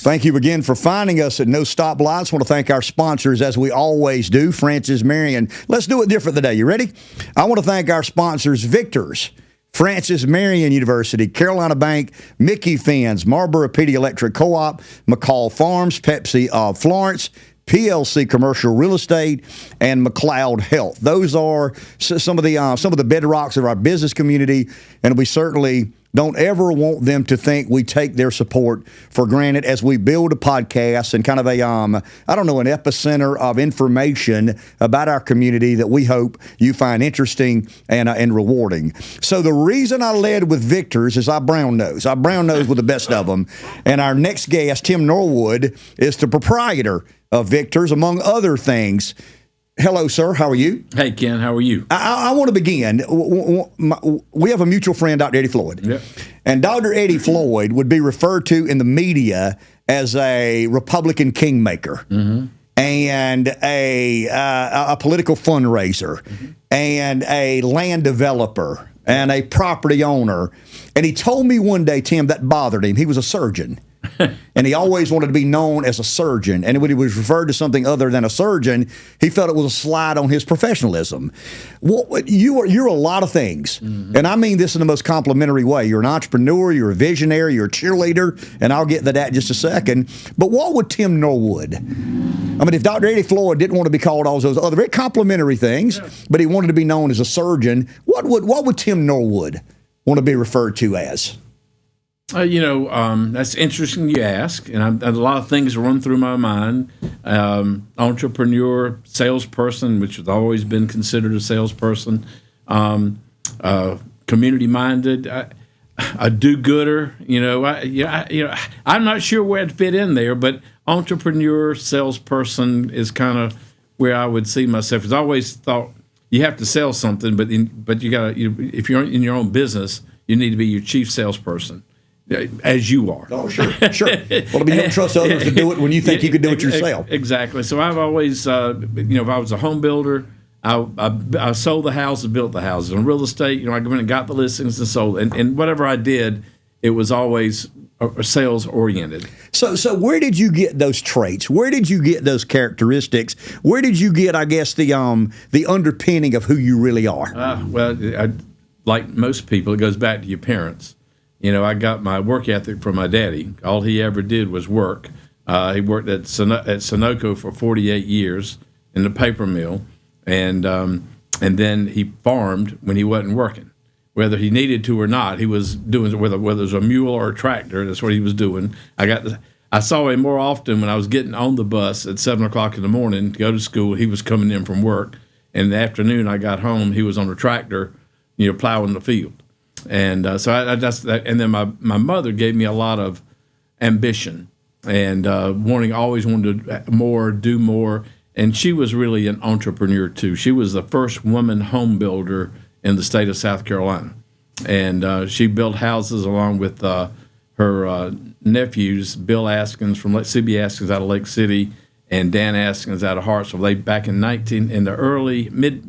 Thank you again for finding us at No Stoplights. I want to thank our sponsors, as we always do, Francis, Marion. Let's do it different today. You ready? I want to thank our sponsors, Victor's, Francis Marion University, Carolina Bank, Micky Fins, MPD Electric Cooperative, McCall Farms, Pepsi of Florence, PLC Commercial Real Estate, and McLeod Health. Those are some of the bedrocks of our business community, and we certainly don't ever want them to think we take their support for granted as we build a podcast and kind of an epicenter of information about our community that we hope you find interesting and rewarding. So the reason I led with Victor's is I brown nose with the best of them. And our next guest, Tim Norwood, is the proprietor of Victor's, among other things. Hello, sir. How are you? Hey, Ken. How are you? I want to begin. We have a mutual friend, Dr. Eddie Floyd. Yep. And Dr. Eddie Floyd would be referred to in the media as a Republican kingmaker and a political fundraiser and a land developer and a property owner. And he told me one day, Tim, that bothered him. He was a surgeon. And he always wanted to be known as a surgeon. And when he was referred to something other than a surgeon, he felt it was a slight on his professionalism. You're a lot of things. And I mean this in the most complimentary way. You're an entrepreneur, you're a visionary, you're a cheerleader, and I'll get to that in just a second. But what would Tim Norwood? I mean, if Dr. Eddie Floyd didn't want to be called all those other very complimentary things, but he wanted to be known as a surgeon, what would Tim Norwood want to be referred to as? That's interesting you ask, and a lot of things run through my mind. Entrepreneur, salesperson, which has always been considered a salesperson, community-minded, a do-gooder. I'm not sure where I'd fit in there, but entrepreneur, salesperson is kind of where I would see myself. I've always thought you have to sell something, but you got to. If you're in your own business, you need to be your chief salesperson. As you are. Oh, sure. Well, you don't trust others to do it when you think you could do it yourself. Exactly. So I've always, if I was a home builder, I sold the houses, built the houses. On real estate, I went and got the listings and sold. And whatever I did, it was always sales oriented. So where did you get those traits? Where did you get those characteristics? Where did you get, I guess, the underpinning of who you really are? Like most people, it goes back to your parents. I got my work ethic from my daddy. All he ever did was work. He worked at Sunoco for 48 years in the paper mill, and then he farmed when he wasn't working. Whether he needed to or not, he was doing whether it was a mule or a tractor. That's what he was doing. I saw him more often when I was getting on the bus at 7 o'clock in the morning to go to school. He was coming in from work, and in the afternoon I got home. He was on a tractor, plowing the field. And so and then my mother gave me a lot of ambition and always wanted to do more. And she was really an entrepreneur too. She was the first woman home builder in the state of South Carolina, and she built houses along with her nephews, Bill Askins from CB Askins out of Lake City, and Dan Askins out of Hartsville. They back in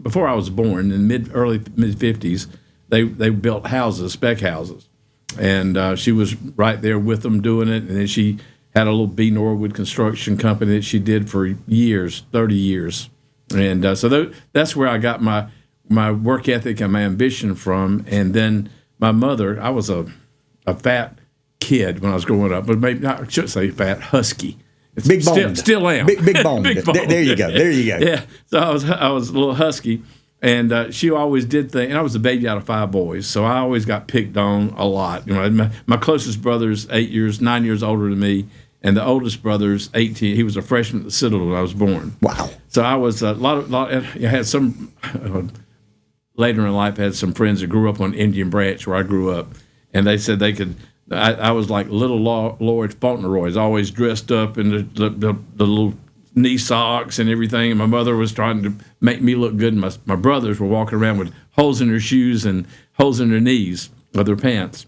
before I was born, in mid 50s. They built houses, spec houses, and she was right there with them doing it. And then she had a little B. Norwood construction company that she did for years, 30 years. And so that's where I got my work ethic and my ambition from. And then my mother, I was a fat kid when I was growing up, but maybe I shouldn't say fat, husky. Big boned. Still am. Big boned. Big boned. There you go. Yeah. So I was a little husky. And she always did things. And I was the baby out of 5 boys, so I always got picked on a lot. My closest brother's 9 years older than me, and the oldest brother's 18. He was a freshman at the Citadel when I was born. Wow! So I was I had some later in life. I had some friends that grew up on Indian Branch where I grew up, and they said they could. I was like little Lloyd Fauntleroy, always dressed up in the little knee socks and everything. And my mother was trying to make me look good. And my brothers were walking around with holes in their shoes and holes in their knees of their pants.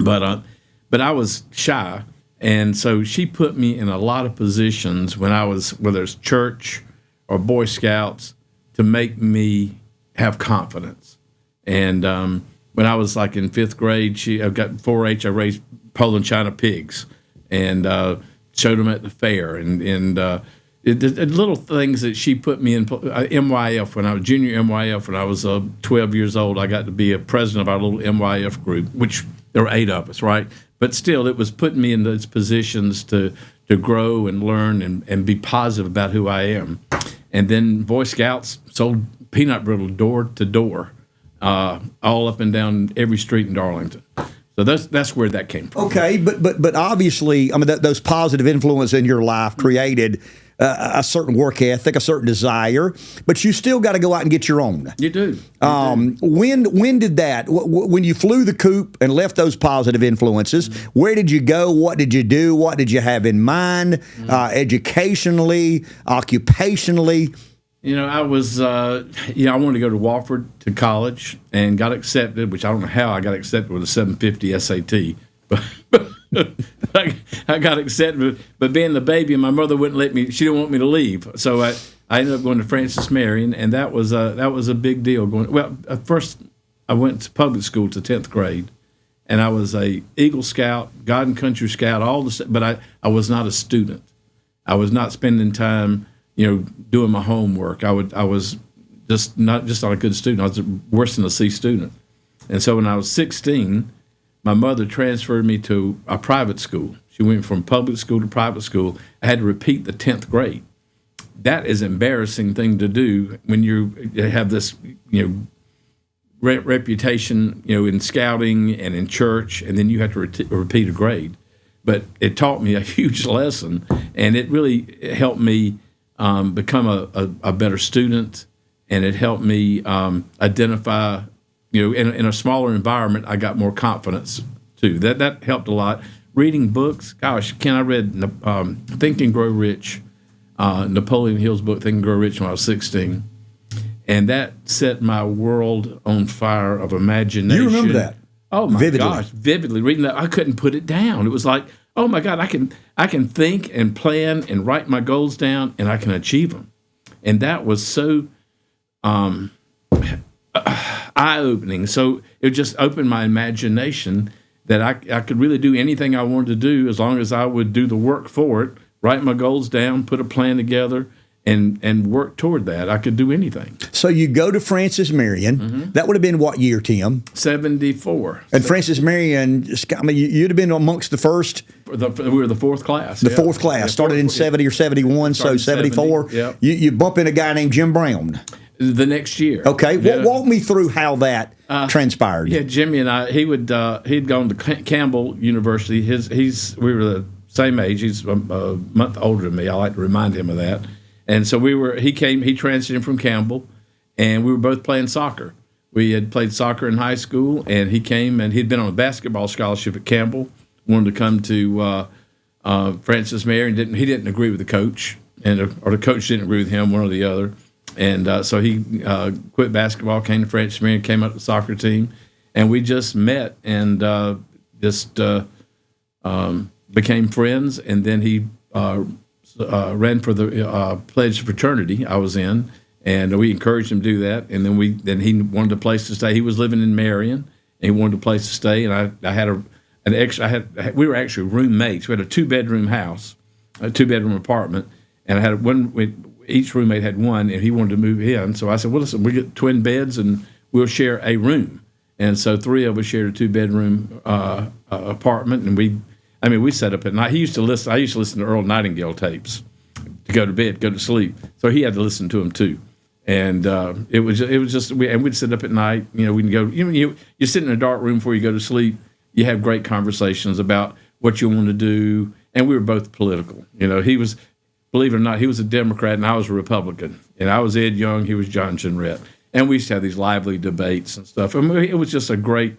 But I was shy. And so she put me in a lot of positions when I was, whether it's church or Boy Scouts, to make me have confidence. And when I was like in 5th grade, I got 4-H, I raised Poland China pigs. And showed them at the fair, and the little things that she put me in. MYF, when I was junior MYF, when I was 12 years old, I got to be a president of our little MYF group, which there were 8 of us, right? But still, it was putting me in those positions to grow and learn and be positive about who I am. And then Boy Scouts sold peanut brittle door to door, all up and down every street in Darlington. So that's where that came from. Okay, but obviously, I mean, those positive influences in your life created a certain work ethic, a certain desire, but you still got to go out and get your own. You do. When did that? When you flew the coop and left those positive influences, where did you go? What did you do? What did you have in mind? Educationally, occupationally? You know, I was, I wanted to go to Wofford to college and got accepted, which I don't know how I got accepted with a 750 SAT, but I got accepted. But being the baby, my mother wouldn't let me. She didn't want me to leave, so I ended up going to Francis Marion, and that was a big deal. At first I went to public school to 10th grade, and I was a Eagle Scout, God and Country Scout, but I was not a student. I was not spending time, doing my homework. I was just not a good student. I was worse than a C student. And so when I was 16, my mother transferred me to a private school. She went from public school to private school. I had to repeat the 10th grade. That is an embarrassing thing to do when you have this, reputation, in scouting and in church, and then you have to repeat a grade. But it taught me a huge lesson, and it really helped me become a better student, and it helped me identify. In a smaller environment, I got more confidence too. That helped a lot. Reading books, gosh, I read Think and Grow Rich, Napoleon Hill's book, Think and Grow Rich, when I was 16, and that set my world on fire of imagination. You remember that? Oh my gosh, vividly reading that, I couldn't put it down. It was like, oh my God, I can think and plan and write my goals down, and I can achieve them, and that was so eye-opening. So it just opened my imagination that I could really do anything I wanted to do as long as I would do the work for it, write my goals down, put a plan together, and work toward that. I could do anything. So you go to Francis Marion. Mm-hmm. That would have been what year, Tim? 74. And Francis Marion, you'd have been amongst the first. We were the fourth class. The fourth class. Started in 70 or 71, so 74. 70, yep. You bump into a guy named Jim Brown. The next year. Okay. Yeah. Walk me through how that transpired. Yeah, Jimmy and I, he'd gone to Campbell University. We were the same age. He's a month older than me. I like to remind him of that. And so he transitioned from Campbell, and we were both playing soccer. We had played soccer in high school, and he came, and he'd been on a basketball scholarship at Campbell, wanted to come to Francis Marion. He didn't agree with the coach, or the coach didn't agree with him, one or the other. And so he quit basketball, came to Francis Marion, came up to the soccer team, and we just met and just became friends. And then he ran for the pledge fraternity I was in, and we encouraged him to do that. And then he wanted a place to stay. He was living in Marion, and he wanted a place to stay. And I had we were actually roommates. We had a 2-bedroom house, a 2-bedroom apartment, and I had each roommate had one, and he wanted to move in. So I said, well, listen, we get twin beds, and we'll share a room. And so 3 of us shared a 2-bedroom apartment, and we set up at night. I used to listen to Earl Nightingale tapes to go to bed, go to sleep. So he had to listen to them too. And it was just we'd sit up at night. We can go. You sit in a dark room before you go to sleep. You have great conversations about what you want to do. And we were both political. He was, believe it or not, he was a Democrat and I was a Republican. And I was Ed Young, he was John Jenrette. And we used to have these lively debates and stuff. It was just a great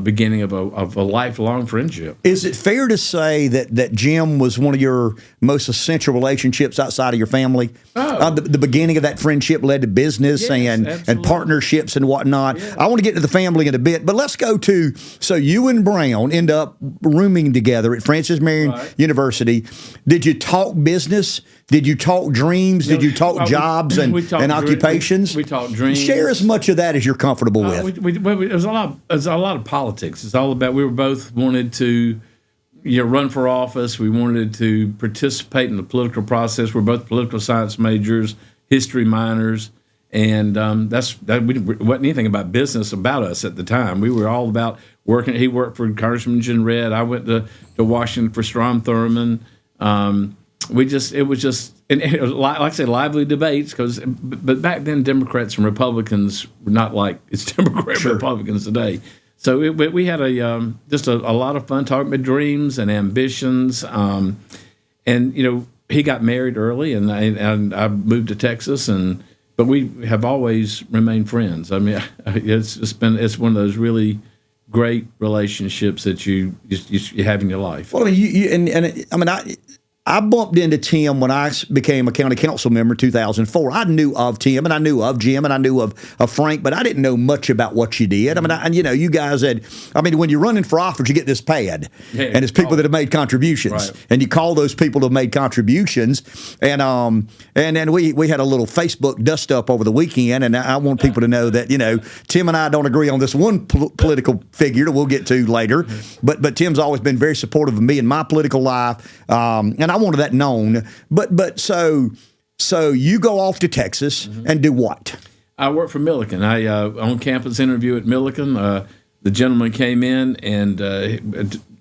beginning of a lifelong friendship. Is it fair to say that Jim was one of your most essential relationships outside of your family? Oh. The beginning of that friendship led to business and partnerships and whatnot. Yeah. I want to get to the family in a bit, but let's go to, so you and Brown end up rooming together at Francis Marion University. Did you talk business? Did you talk dreams? Did you talk jobs and occupations? We talked dreams. Share as much of that as you're comfortable with. It was a lot of politics. It's all about, we were both wanted to run for office. We wanted to participate in the political process. We're both political science majors, history minors, and we wasn't anything about business about us at the time. We were all about working. He worked for Congressman Jim Red. I went to Washington for Strom Thurmond. It was just, and it was, like I said, lively debates. But back then, Democrats and Republicans were not like it's Democrats and Republicans today. So we had just a lot of fun talking about dreams and ambitions. And he got married early, and I moved to Texas, but we have always remained friends. I mean, it's one of those really great relationships that you have in your life. Well, I mean, I bumped into Tim when I became a county council member in 2004. I knew of Tim, and I knew of Jim, and I knew of Frank, but I didn't know much about what you did. I mean, you guys when you're running for office, you get this pad, and it's people that have made contributions, and you call those people who have made contributions, and then we had a little Facebook dust up over the weekend, and I want people to know that Tim and I don't agree on this one political figure that we'll get to later, but Tim's always been very supportive of me and my political life, and I wanted that known, but so you go off to Texas and do what? I work for Milliken. I on campus interview at Milliken. The gentleman came in and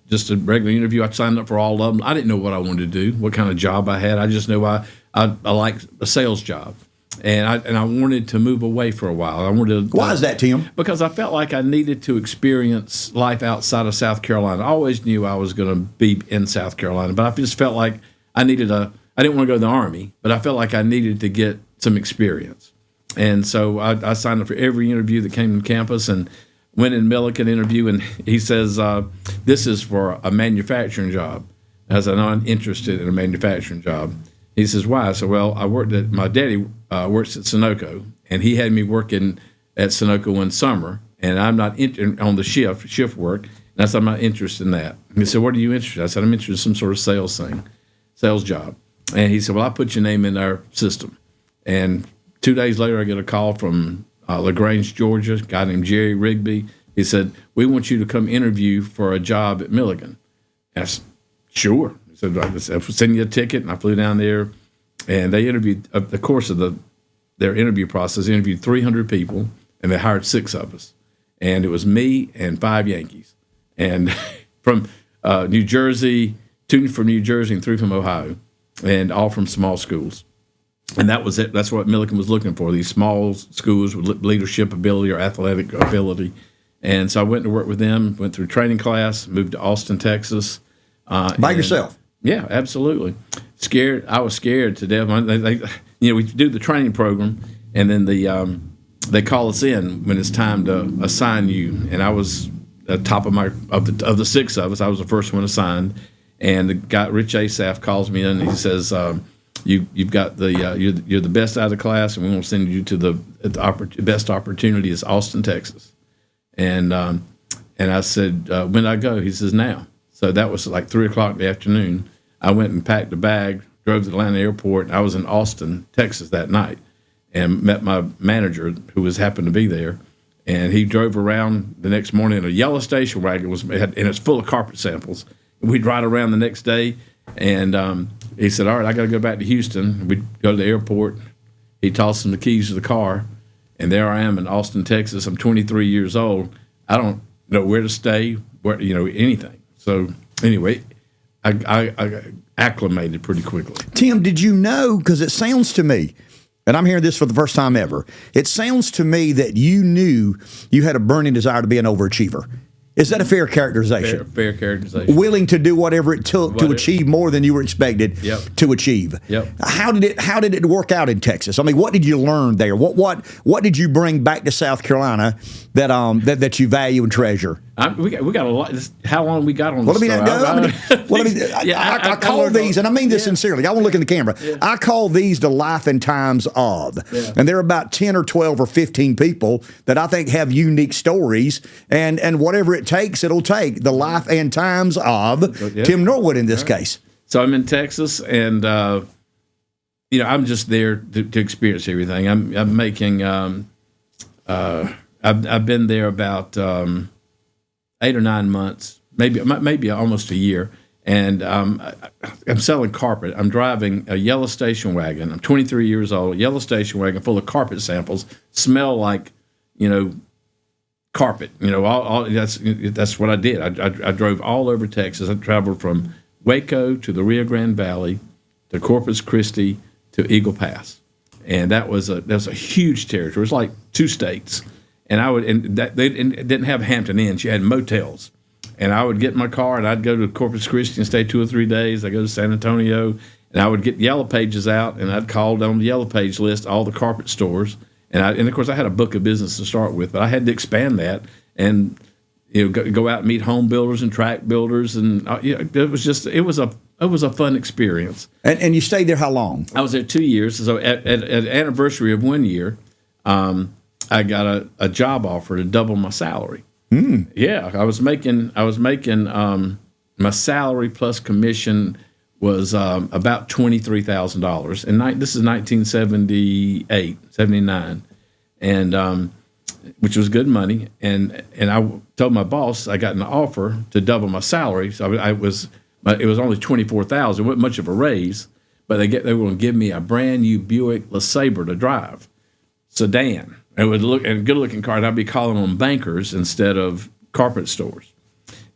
just a regular interview. I signed up for all of them. I didn't know what I wanted to do, what kind of job I had. I just knew I liked a sales job, and I wanted to move away for a while. I wanted. Why is that, Tim? Because I felt like I needed to experience life outside of South Carolina. I always knew I was going to be in South Carolina, but I just felt like I didn't want to go to the Army, but I felt like I needed to get some experience. And so I signed up for every interview that came to campus and went in Milliken interview, and he says, this is for a manufacturing job. I said, no, I'm interested in a manufacturing job. He says, why? I said, well, my daddy works at Sunoco, and he had me working at Sunoco in summer, and I'm not on the shift work, and I said, I'm not interested in that. He said, what are you interested in? I said, I'm interested in some sort of sales job. And he said, well, I'll put your name in our system. And 2 days later, I get a call from LaGrange, Georgia, a guy named Jerry Rigby. He said, we want you to come interview for a job at Milliken. I said, sure. He said, I'll send you a ticket. And I flew down there, and they interviewed, the course of their interview process, they interviewed 300 people, and they hired 6 of us. And it was me and 5 Yankees. And from New Jersey, 2 from New Jersey and 3 from Ohio, and all from small schools. And that was it. That's what Milliken was looking for, these small schools with leadership ability or athletic ability. And so I went to work with them, went through training class, moved to Austin, Texas. By yourself? Yeah, absolutely. Scared. I was scared to death. We do the training program, and then they call us in when it's time to assign you. And I was at the top of the 6 of us. I was the first one assigned. And the guy, Rich Asaph, calls me in and he says, you've got you're the best out of the class, and we want to send you to the best opportunity is Austin, Texas. And I said, when did I go? He says, now. So that was like 3:00 in the afternoon. I went and packed a bag, drove to the Atlanta airport, and I was in Austin, Texas that night, and met my manager who happened to be there. And he drove around the next morning in a yellow station wagon, and it's full of carpet samples. We'd ride around the next day, and he said, all right, I got to go back to Houston. We'd go to the airport. He tossed him the keys to the car, and there I am in Austin, Texas. I'm 23 years old. I don't know where to stay, anything. So anyway, I got acclimated pretty quickly. Tim, did you know, because it sounds to me, and I'm hearing this for the first time ever, it sounds to me that you knew you had a burning desire to be an overachiever. Is that a fair characterization? Fair characterization. Willing to do whatever it took to achieve more than you were expected to achieve. Yep. How did it work out in Texas? I mean, what did you learn there? What did you bring back to South Carolina that you value and treasure? We got a lot. How long we got on this story? I call these, and I mean this sincerely. I want to look in the camera. Yeah. I call these the life and times of. Yeah. And there are about 10 or 12 or 15 people that I think have unique stories, and whatever it takes, it'll take. The life and times of Tim Norwood in this case. So I'm in Texas, and I'm just there to experience everything. I'm making. I've been there about 8 or 9 months, maybe almost a year, And I'm selling carpet. I'm driving a yellow station wagon. I'm 23 years old, yellow station wagon full of carpet samples, smell like, carpet. That's what I did. I drove all over Texas. I traveled from Waco to the Rio Grande Valley to Corpus Christi to Eagle Pass. And that was a huge territory. It was like 2 states. And they didn't have Hampton Inns. You had motels. And I would get in my car, and I'd go to Corpus Christi and stay 2 or 3 days. I'd go to San Antonio, and I would get Yellow Pages out, and I'd call down the Yellow Page list all the carpet stores. And of course, I had a book of business to start with, but I had to expand that and go out and meet home builders and track builders, and it was a fun experience. And you stayed there how long? I was there 2 years. So at anniversary of 1 year, I got a job offer to double my salary. Yeah, I was making my salary plus commission was about $23,000, and this is 1978, 79, and which was good money. And I told my boss I got an offer to double my salary. So it was only $24,000. It wasn't much of a raise, but they were going to give me a brand new Buick LeSabre to drive, sedan. It would look and good looking car. And I'd be calling on bankers instead of carpet stores.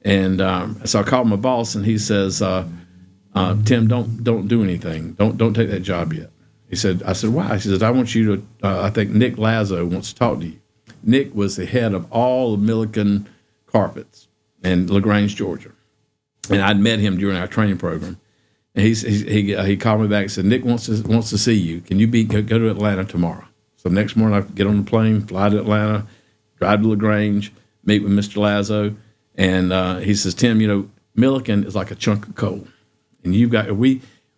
And so I called my boss, and he says, Tim, don't do anything. Don't take that job yet. I said, why? He says, I want you to, I think Nick Lazo wants to talk to you. Nick was the head of all of Milliken Carpets in LaGrange, Georgia. And I'd met him during our training program. And he called me back and said, Nick wants to see you. Can you go to Atlanta tomorrow? So next morning I get on the plane, fly to Atlanta, drive to LaGrange, meet with Mr. Lazo. And he says, Tim, Milliken is like a chunk of coal. And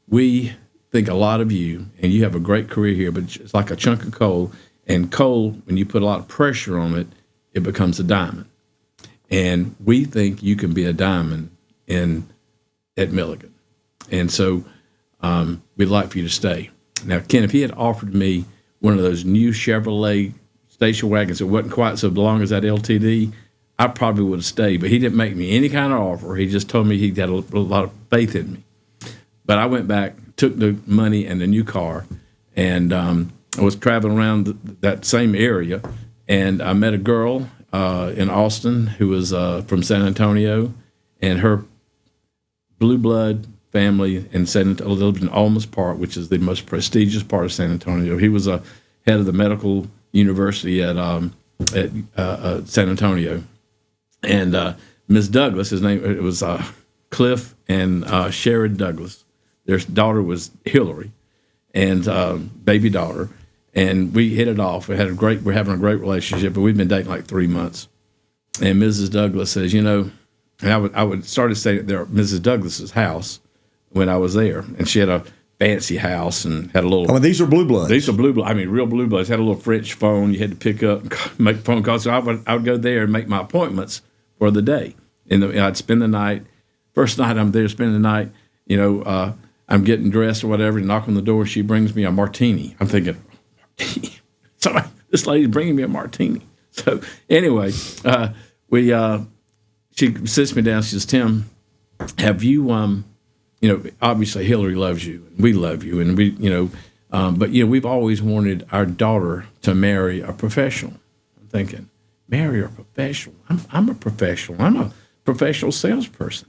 we think a lot of you, and you have a great career here, but it's like a chunk of coal. And coal, when you put a lot of pressure on it, it becomes a diamond. And we think you can be a diamond at Milliken. And so we'd like for you to stay. Now, Ken, if he had offered me one of those new Chevrolet station wagons that wasn't quite so long as that LTD, I probably would have stayed. But he didn't make me any kind of offer. He just told me he had a lot of faith in me. But I went back, took the money and the new car, and I was traveling around that same area, and I met a girl in Austin who was from San Antonio, and her blue blood family in San Antonio lived in Olmus Park, which is the most prestigious part of San Antonio. He was a head of the medical university at San Antonio, and Ms. Douglas, his name it was Cliff and Sherrod Douglas. Their daughter was Hillary, and baby daughter, and we hit it off. We're having a great relationship, but we've been dating like 3 months. And Mrs. Douglas says, and I would started staying there at Mrs. Douglas's house when I was there, and she had a fancy house and had a little. I mean, these are blue bloods. These are blue bloods. I mean, real blue bloods. Had a little French phone you had to pick up and make phone calls. So I would go there and make my appointments for the day, and I'd spend the night. First night I'm there, spend the night. I'm getting dressed or whatever, and knock on the door. She brings me a martini. I'm thinking, so this lady's bringing me a martini. So anyway, she sits me down. She says, Tim, have you, obviously Hillary loves you, and we love you, and but we've always wanted our daughter to marry a professional. I'm thinking, marry a professional? I'm a professional. I'm a professional salesperson.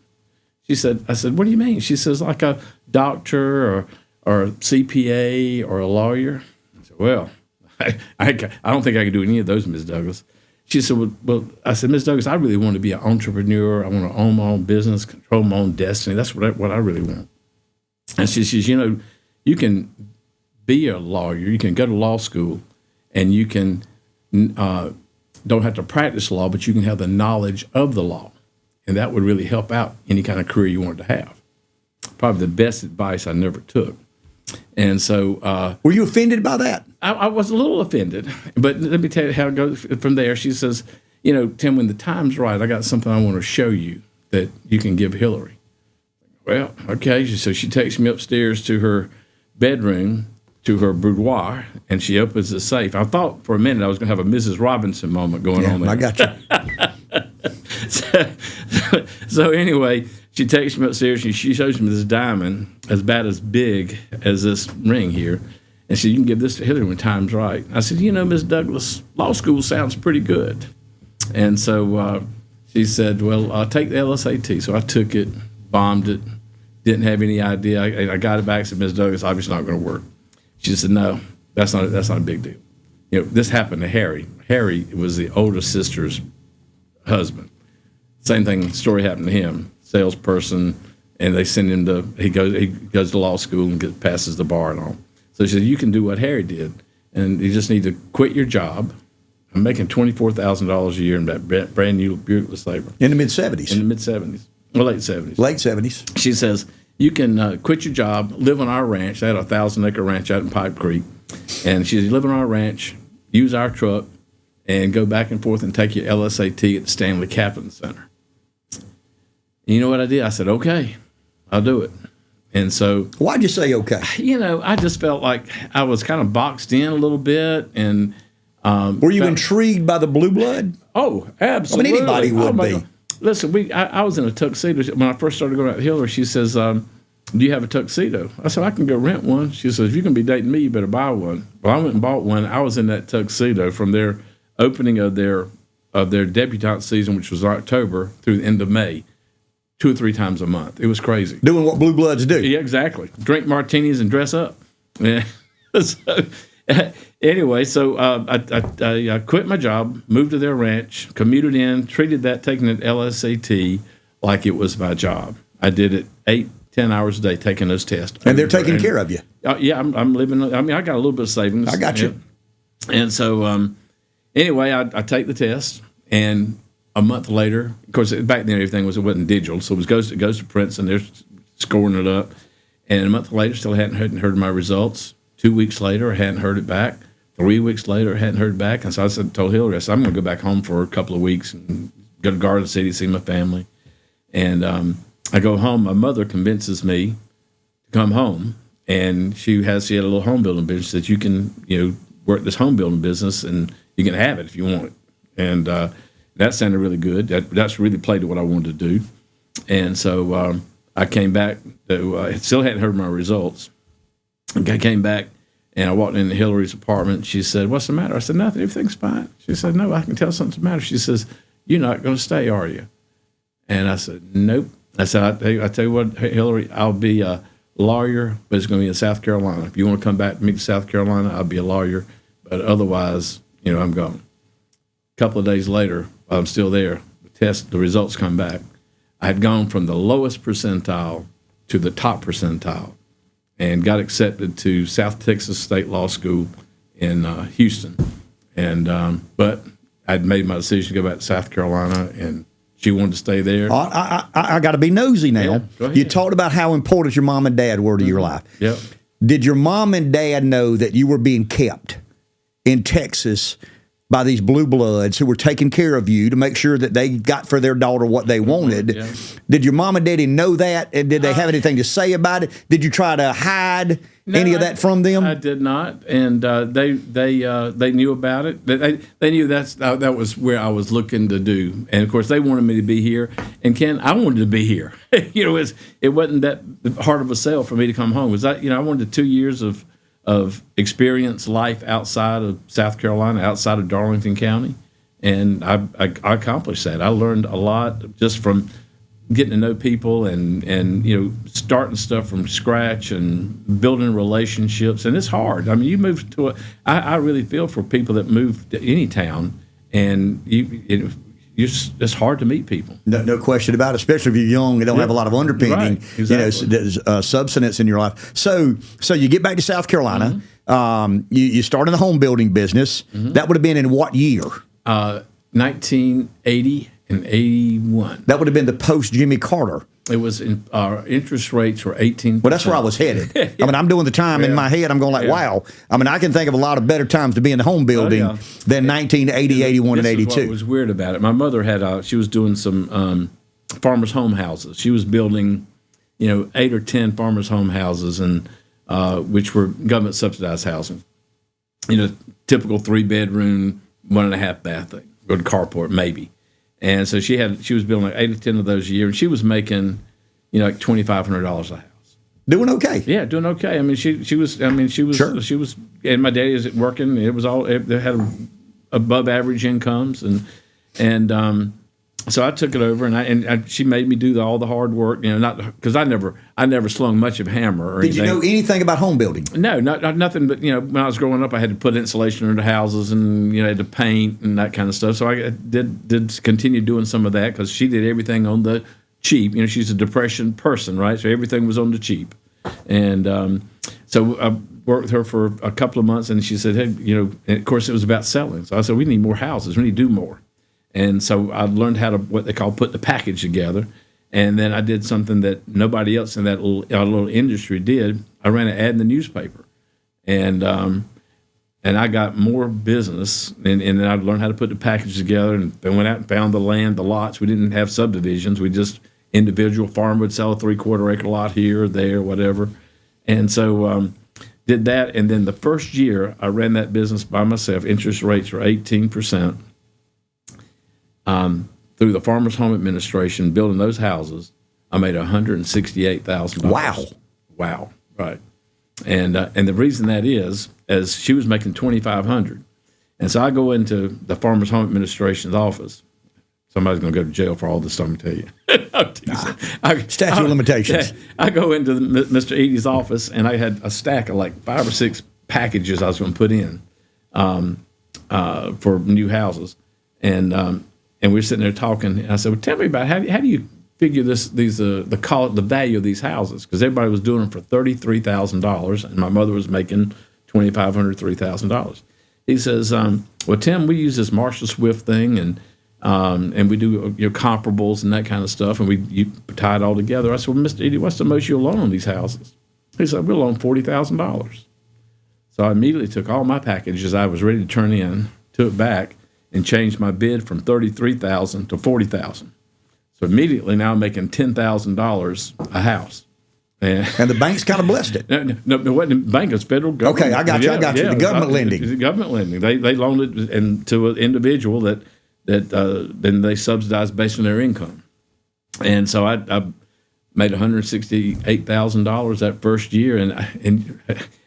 I said, what do you mean? She says, like a doctor or a CPA or a lawyer. I said, well, I don't think I can do any of those, Ms. Douglas. She said, well, I said, Ms. Douglas, I really want to be an entrepreneur. I want to own my own business, control my own destiny. That's what I really want. And she says, you can be a lawyer. You can go to law school, and you can don't have to practice law, but you can have the knowledge of the law. And that would really help out any kind of career you wanted to have. Probably the best advice I never took. And so... were you offended by that? I was a little offended. But let me tell you how it goes from there. She says, Tim, when the time's right, I got something I want to show you that you can give Hillary. Well, okay. So she takes me upstairs to her bedroom, to her boudoir, and she opens the safe. I thought for a minute I was going to have a Mrs. Robinson moment going on there. I got you. So anyway, she takes me upstairs and she shows me this diamond as big as this ring here. And she said, you can give this to Hillary when time's right. I said, Miss Douglas, law school sounds pretty good. And so she said, well, I'll take the LSAT. So I took it, bombed it, didn't have any idea. I got it back, said, Miss Douglas, obviously not going to work. She said, no, that's not a big deal. This happened to Harry. Harry was the older sister's husband. Same thing, story happened to him. Salesperson, and they send him he goes to law school and passes the bar and all. So she said, you can do what Harry did, and you just need to quit your job. I'm making $24,000 a year in that brand new Buick LeSabre. In the mid-'70s. In the mid-'70s. Well, late 70s. Late 70s. She says, you can quit your job, live on our ranch. They had a 1,000-acre ranch out in Pipe Creek. And she said, you live on our ranch, use our truck, and go back and forth and take your LSAT at the Stanley Kaplan Center. And you know what I did? I said, okay, I'll do it. And so, why'd you say okay? I just felt like I was kind of boxed in a little bit. And were you intrigued by the blue blood? Oh, absolutely. I mean, anybody would be. God. Listen, I was in a tuxedo when I first started going out to Hillary. She says, "Do you have a tuxedo?" I said, "I can go rent one." She says, "If you're going to be dating me, you better buy one." Well, I went and bought one. I was in that tuxedo from their opening of their debutante season, which was October, through the end of May. 2 or 3 times a month. It was crazy. Doing what blue bloods do. Yeah, exactly. Drink martinis and dress up. Yeah. So, anyway, so I quit my job, moved to their ranch, commuted in, treated that, taking an LSAT like it was my job. I did it 8-10 hours a day, taking those tests. And they're taking care of you. Yeah, I'm living. I mean, I got a little bit of savings. I got you. And so, anyway, I take the test, and a month later, of course, back then it wasn't digital, so it goes to Princeton. They're scoring it up, and a month later, still hadn't heard my results. 2 weeks later, I hadn't heard it back. 3 weeks later, I hadn't heard it back, and so told Hillary, I said, I'm going to go back home for a couple of weeks and go to Garden City, see my family. And I go home. My mother convinces me to come home, and she had a little home building business that you can work this home building business, and you can have it if you want it. And that sounded really good. That's really played to what I wanted to do. And so I came back. Still hadn't heard my results. I came back, and I walked into Hillary's apartment. She said, "What's the matter?" I said, "Nothing. Everything's fine." She said, "No, I can tell something's the matter." She says, "You're not going to stay, are you?" And I said, "Nope." I said, I tell you what, Hillary, I'll be a lawyer, but it's going to be in South Carolina. If you want to come back to me to South Carolina, I'll be a lawyer. But otherwise, I'm gone." A couple of days later, I'm still there. The results come back. I had gone from the lowest percentile to the top percentile and got accepted to South Texas State Law School in Houston. And but I'd made my decision to go back to South Carolina, and she wanted to stay there. I got to be nosy now. Yeah, go ahead. You talked about how important your mom and dad were to your life. Yep. Did your mom and dad know that you were being kept in Texas by these blue bloods who were taking care of you to make sure that they got for their daughter what they wanted? Yeah. Did your mom and daddy know that? And did they have anything to say about it? Did you try to hide any of that from them? I did not, and they knew about it. They knew that was where I was looking to do, and of course they wanted me to be here. And Ken, I wanted to be here. It wasn't that hard of a sell for me to come home. I wanted 2 years of experience life outside of South Carolina, outside of Darlington County, and I accomplished that. I learned a lot just from getting to know people and starting stuff from scratch and building relationships. And it's hard. I mean, you move to I really feel for people that move to any town, and it's hard to meet people. No question about it, especially if you're young and don't have a lot of underpinning, right. Exactly. Substance in your life. So you get back to South Carolina. Mm-hmm. You started the home building business. Mm-hmm. That would have been in what year? 1980 and 81. That would have been the post Jimmy Carter. It was our interest rates were 18%. Well, that's where I was headed. I mean, I'm doing the time in my head. I'm going like, wow. I mean, I can think of a lot of better times to be in the home building than 1980, 81, and 82. This is what was weird about it. My mother she was doing some farmers' home houses. She was building, 8 or 10 farmers' home houses, and which were government subsidized housing. Typical 3-bedroom, 1.5 bath thing, good carport maybe. And so she was building like 8 or 10 of those a year, and she was making, like $2,500 a house. Doing okay. Yeah, doing okay. I mean, she was. Sure. She was, and my daddy was working. It was all. They had above average incomes, and so I took it over, and she made me do all the hard work. Not because I never slung much of a hammer or Did anything. you know anything about home building? No, not nothing. But when I was growing up, I had to put insulation into houses, and had to paint and that kind of stuff. So I did continue doing some of that because she did everything on the cheap. She's a Depression person, right? So everything was on the cheap. And so I worked with her for a couple of months, and she said, hey, and of course it was about selling. So I said, we need more houses. We need to do more. And so I learned how to, what they call, put the package together. And then I did something that nobody else in that little industry did. I ran an ad in the newspaper. And I got more business, and then I learned how to put the package together, and then went out and found the land, the lots. We didn't have subdivisions. We just, individual farmer would sell a 3/4 acre lot here or there, whatever. And so did that. And then the first year I ran that business by myself, interest rates were 18%. Through the Farmers Home Administration, building those houses, I made $168,000. Wow. Right. And the reason that is she was making $2,500. And so I go into the Farmers Home Administration's office. Somebody's going to go to jail for all this, I'm going to tell you. Statute of limitations. I go into Mr. Edie's office, and I had a stack of like 5 or 6 packages I was going to put in for new houses. And we were sitting there talking, and I said, well, tell me about how do you figure the value of these houses? Because everybody was doing them for $33,000, and my mother was making $2,500, $3,000. He says, well, Tim, we use this Marshall Swift thing, and we do comparables and that kind of stuff, and you tie it all together. I said, well, Mr. Edie, what's the most you'll loan on these houses? He said, we'll loan $40,000. So I immediately took all my packages I was ready to turn in, took it back, and changed my bid from $33,000 to $40,000. So immediately now I'm making $10,000 a house. And the bank's kind of blessed it. No, it wasn't the bank, it's federal government. Okay, I got you. The government lending. The government lending. They loaned it to an individual that then they subsidized based on their income. And so I made $168,000 that first year. And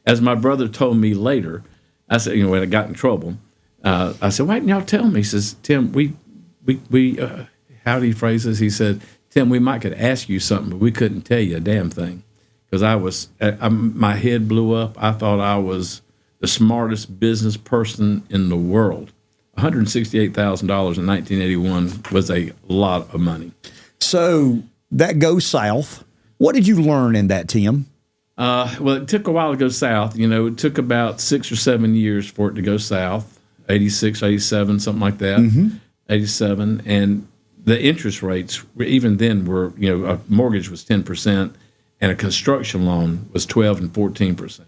as my brother told me later, I said, when I got in trouble, I said, why didn't y'all tell me? He says, Tim, we how do you phrase this? He said, Tim, we might could ask you something, but we couldn't tell you a damn thing. Because my head blew up. I thought I was the smartest business person in the world. $168,000 in 1981 was a lot of money. So that goes south. What did you learn in that, Tim? Well, it took a while to go south. It took about 6 or 7 years for it to go south. 86, 87, something like that. Mm-hmm. 87. And the interest rates, even then, were, a mortgage was 10%, and a construction loan was 12 and 14%.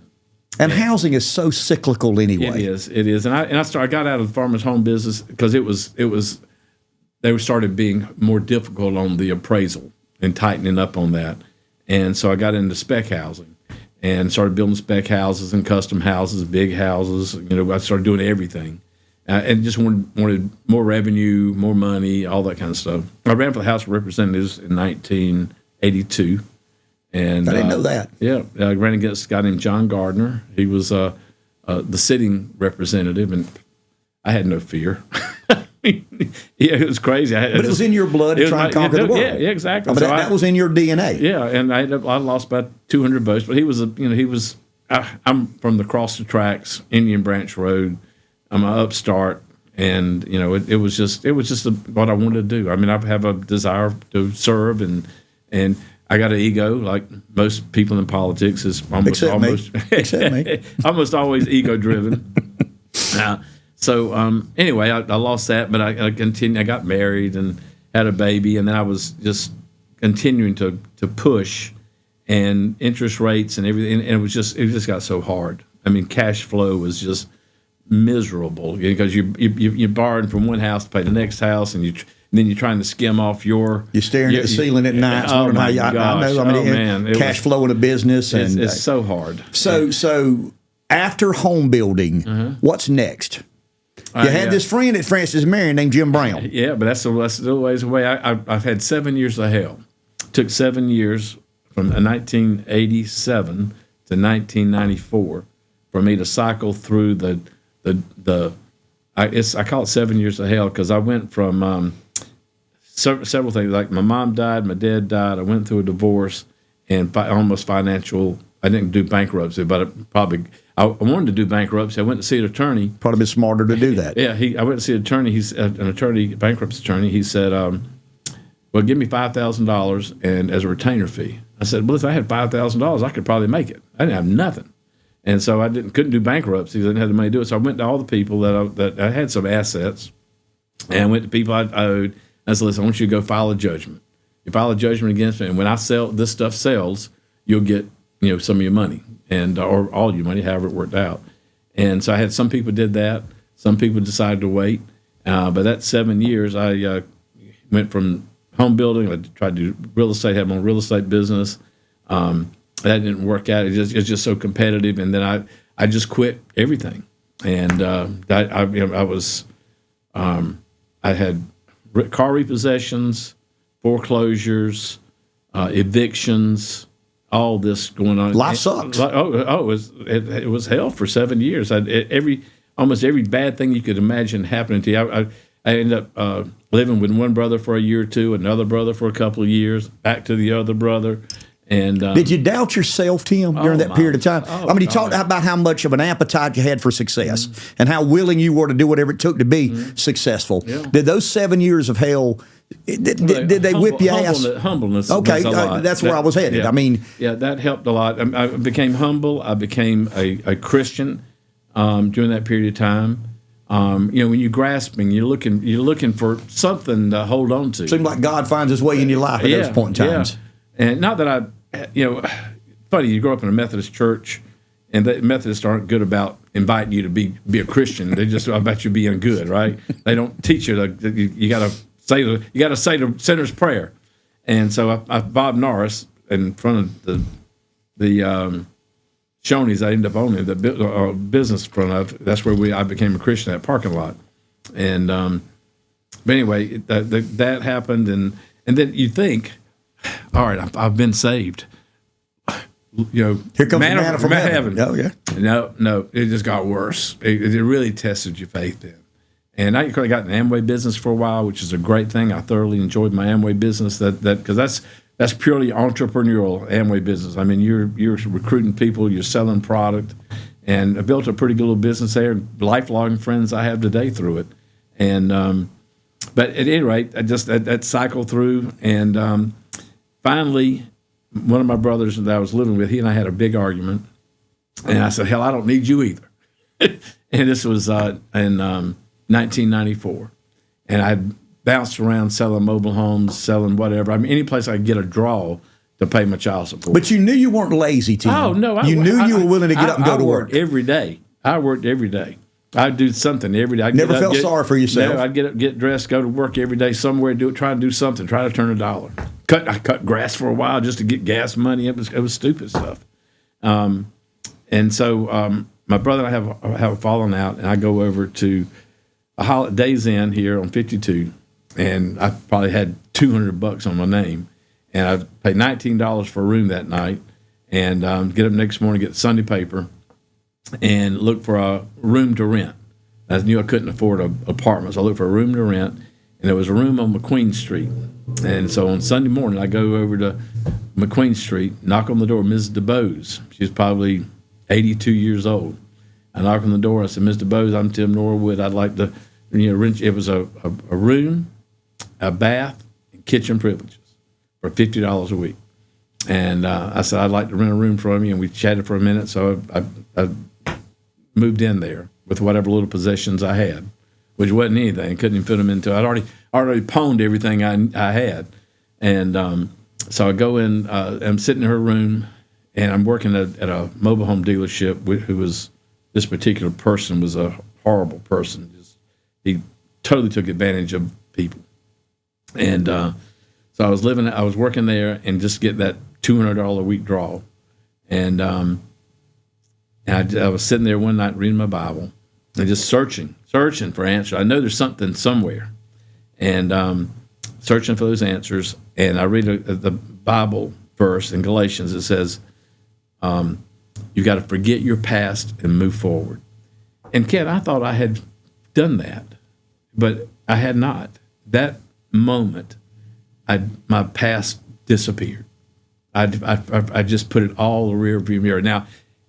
And housing is so cyclical anyway. It is. And I got out of the farmer's home business because they started being more difficult on the appraisal and tightening up on that. And so I got into spec housing and started building spec houses and custom houses, big houses. I started doing everything. And just wanted more revenue, more money, all that kind of stuff. I ran for the House of Representatives in 1982. And I didn't know that. Yeah, I ran against a guy named John Gardner. He was the sitting representative, and I had no fear. It was crazy. But it was in your blood to try and conquer the world. Yeah, exactly. But so that was in your DNA. Yeah, and I lost about 200 votes. But he was. I'm from the Cross the Tracks, Indian Branch Road. I'm an upstart, and it was just what I wanted to do. I mean, I have a desire to serve, and I got an ego like most people in politics is almost almost always ego driven. So anyway, I lost that, but I continued. I got married and had a baby, and then I was just continuing to push, and interest rates and everything, and it just got so hard. I mean, cash flow was just miserable because you're borrowing from one house to pay the next house, and then you're trying to skim off you're staring at the ceiling at night. Oh my gosh! I know. Man, cash flow in a business, and it's so hard. So after home building, what's next? You had this friend at Francis Marion named Jim Brown. Yeah, but that's the ways away. I've had 7 years of hell. took 7 years from 1987 to 1994 for me to cycle through I call it 7 years of hell because I went from several things. Like my mom died, my dad died. I went through a divorce and almost financial. I didn't do bankruptcy, but I wanted to do bankruptcy. I went to see an attorney. Probably been smarter to do that. Yeah, I went to see an attorney. He's an attorney, bankruptcy attorney. He said, "Well, give me $5,000 and as a retainer fee." I said, "Well, if I had $5,000, I could probably make it. I didn't have nothing." And so I couldn't do bankruptcy. I didn't have the money to do it. So I went to all the people that I had some assets, and I went to people I owed. I said, "Listen, I want you to go file a judgment. You file a judgment against me, and when I sell this stuff sells, you'll get some of your money and or all your money, however it worked out." And so I had some people did that. Some people decided to wait. But that 7 years, I went from home building. I tried to do real estate, had my own real estate business. That didn't work out. It's just so competitive. And then I just quit everything. And I had car repossessions, foreclosures, evictions, all this going on. Life sucks. It was hell for 7 years. Almost every bad thing you could imagine happening to you. I ended up living with one brother for a year or two, another brother for a couple of years, back to the other brother. And did you doubt yourself, Tim, during that period of time? You talked about how much of an appetite you had for success and how willing you were to do whatever it took to be successful. Yeah. Did those 7 years of hell, did they whip your ass? Humbleness. Okay, that's where I was headed. Yeah. That helped a lot. I became humble. I became a Christian during that period of time. When you're grasping, you're looking for something to hold on to. Seemed like God finds His way in your life at those point in times. Yeah. And not that funny, you grow up in a Methodist church, and the Methodists aren't good about inviting you to be a Christian. They just about you being good, right? They don't teach you you got to say the sinner's prayer. And so Bob Norris in front of the Shoney's, I ended up owning the business front of. That's where I became a Christian, at parking lot. And but anyway, that happened, and then you think, all right, I've been saved. Here comes manna from heaven. Oh yeah. No, it just got worse. It really tested your faith then. And I got in the Amway business for a while, which is a great thing. I thoroughly enjoyed my Amway business. Because that's purely entrepreneurial Amway business. I mean, you're recruiting people, you're selling product, and I built a pretty good little business there. Lifelong friends I have today through it. And but at any rate, I just that cycled through, and finally, one of my brothers that I was living with, he and I had a big argument, and I said, "Hell, I don't need you either." And this was in 1994, and I bounced around selling mobile homes, selling whatever. I mean, any place I could get a draw to pay my child support. But you knew you weren't lazy, Tim. Oh no, you knew you were willing to get up and go to work every day. I worked every day. I'd do something every day. Never felt sorry for yourself. No, I'd get dressed, go to work every day somewhere, try to do something, try to turn $1. I cut grass for a while just to get gas money. It was stupid stuff. And so my brother and I have fallen out, and I go over to a Days Inn here on 52, and I probably had $200 on my name, and I paid $19 for a room that night, and get up next morning, get the Sunday paper, and look for a room to rent. I knew I couldn't afford an apartment, so I looked for a room to rent, and there was a room on McQueen Street. And so on Sunday morning, I go over to McQueen Street, knock on the door, Mrs. DeBose. She's probably 82 years old. I knock on the door. I said, "Mr. DeBose, I'm Tim Norwood. I'd like to, rent." It was a room, a bath, and kitchen privileges for $50 a week. And I said, "I'd like to rent a room from you." And we chatted for a minute. So I moved in there with whatever little possessions I had, which wasn't anything. Couldn't even fit them into. I'd already pawned everything I had. And so I go in. I'm sitting in her room, and I'm working at a mobile home dealership. This particular person was a horrible person. He totally took advantage of people. And so I was working there and just get that $200 a week draw. And I was sitting there one night reading my Bible and just searching for answers. I know there's something somewhere, and searching for those answers. And I read the Bible verse in Galatians. It says, "You've got to forget your past and move forward." And Ken, I thought I had done that, but I had not. That moment, my past disappeared. I just put it all in the rear view mirror. Now,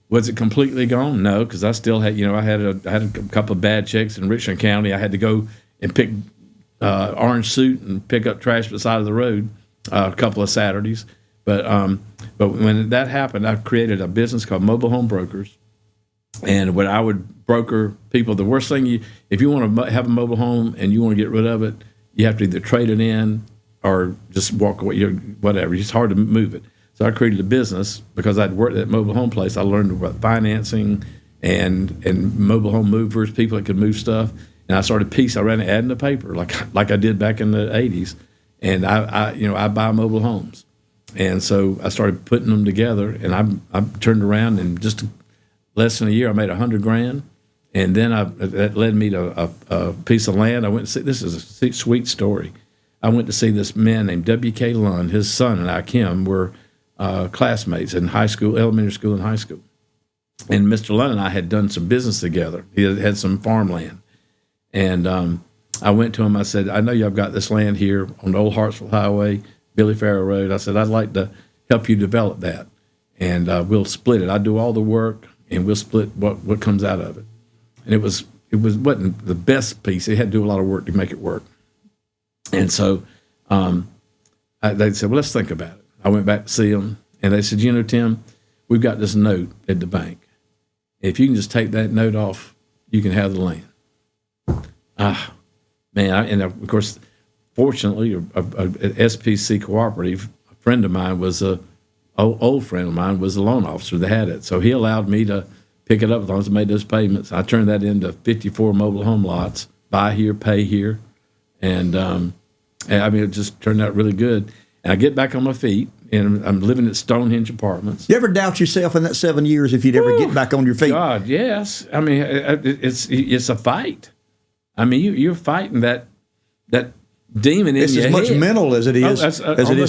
was it completely gone? No, because I still had, I had a couple of bad checks in Richland County. I had to go and pick orange suit and pick up trash beside of the road a couple of Saturdays. But when that happened, I created a business called Mobile Home Brokers. And when I would broker people, the worst thing if you want to have a mobile home and you want to get rid of it, you have to either trade it in or just walk away, whatever. It's hard to move it. So I created a business because I'd worked at mobile home place. I learned about financing and mobile home movers, people that could move stuff. And I started I ran an ad in the paper like I did back in the 80s. And I buy mobile homes. And so I started putting them together, and I turned around, and just less than a year, I made $100,000. And then that led me to a piece of land. I went to see, this is a sweet story. I went to see this man named W.K. Lund. His son and I, Kim, were classmates in high school, elementary school and high school. And Mr. Lund and I had done some business together. He had some farmland. And I went to him. I said, "I know y'all got this land here on the old Hartsville Highway, Billy Farrow Road." I said, "I'd like to help you develop that. And we'll split it. I do all the work, and we'll split what comes out of it." And it wasn't the best piece. They had to do a lot of work to make it work. And so they said, "Well, let's think about it." I went back to see them, and they said, "Tim, we've got this note at the bank. If you can just take that note off, you can have the land." Man, and of course, fortunately, a SPC Cooperative, a friend of mine old friend of mine was a loan officer that had it. So he allowed me to pick it up as long as I made those payments. I turned that into 54 mobile home lots, buy here, pay here. And it just turned out really good. And I get back on my feet, and I'm living at Stonehenge Apartments. You ever doubt yourself in that 7 years if you'd ever get back on your feet? God, yes. I mean, it's a fight. I mean, you're fighting that demon in your head. It's as much mental as it is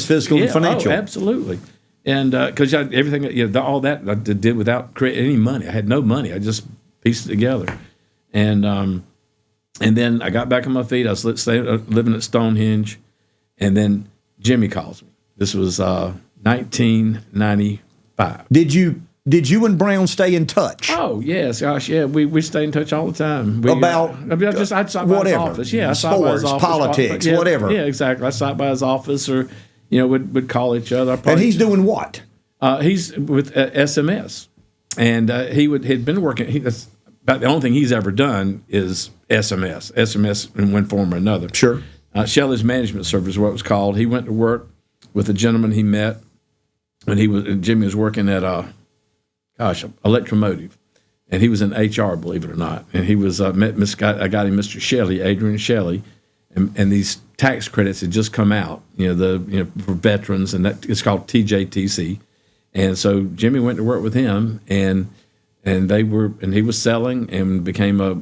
physical and financial. Oh, absolutely. And because everything, all that I did without creating any money. I had no money. I just pieced it together. And then I got back on my feet. I was living at Stonehenge. And then Jimmy calls me. This was 1995. Did you and Brown stay in touch? Oh, yes. Gosh, yeah. We stay in touch all the time. I'd stop by his office. Yeah, sports, politics, whatever. Yeah, exactly. I'd stop by his office, or, we'd call each other. And he's doing what? He's with SMS. And he'd been working. That's about the only thing he's ever done is SMS in one form or another. Sure. Shelley's Management Service is what it was called. He went to work with a gentleman he met when Jimmy was working at Electromotive, and he was in HR, believe it or not. And he was met I got him Mr. Shelley, Adrian Shelley, and these tax credits had just come out, for veterans, and that it's called TJTC. And so Jimmy went to work with him, and he was selling and became a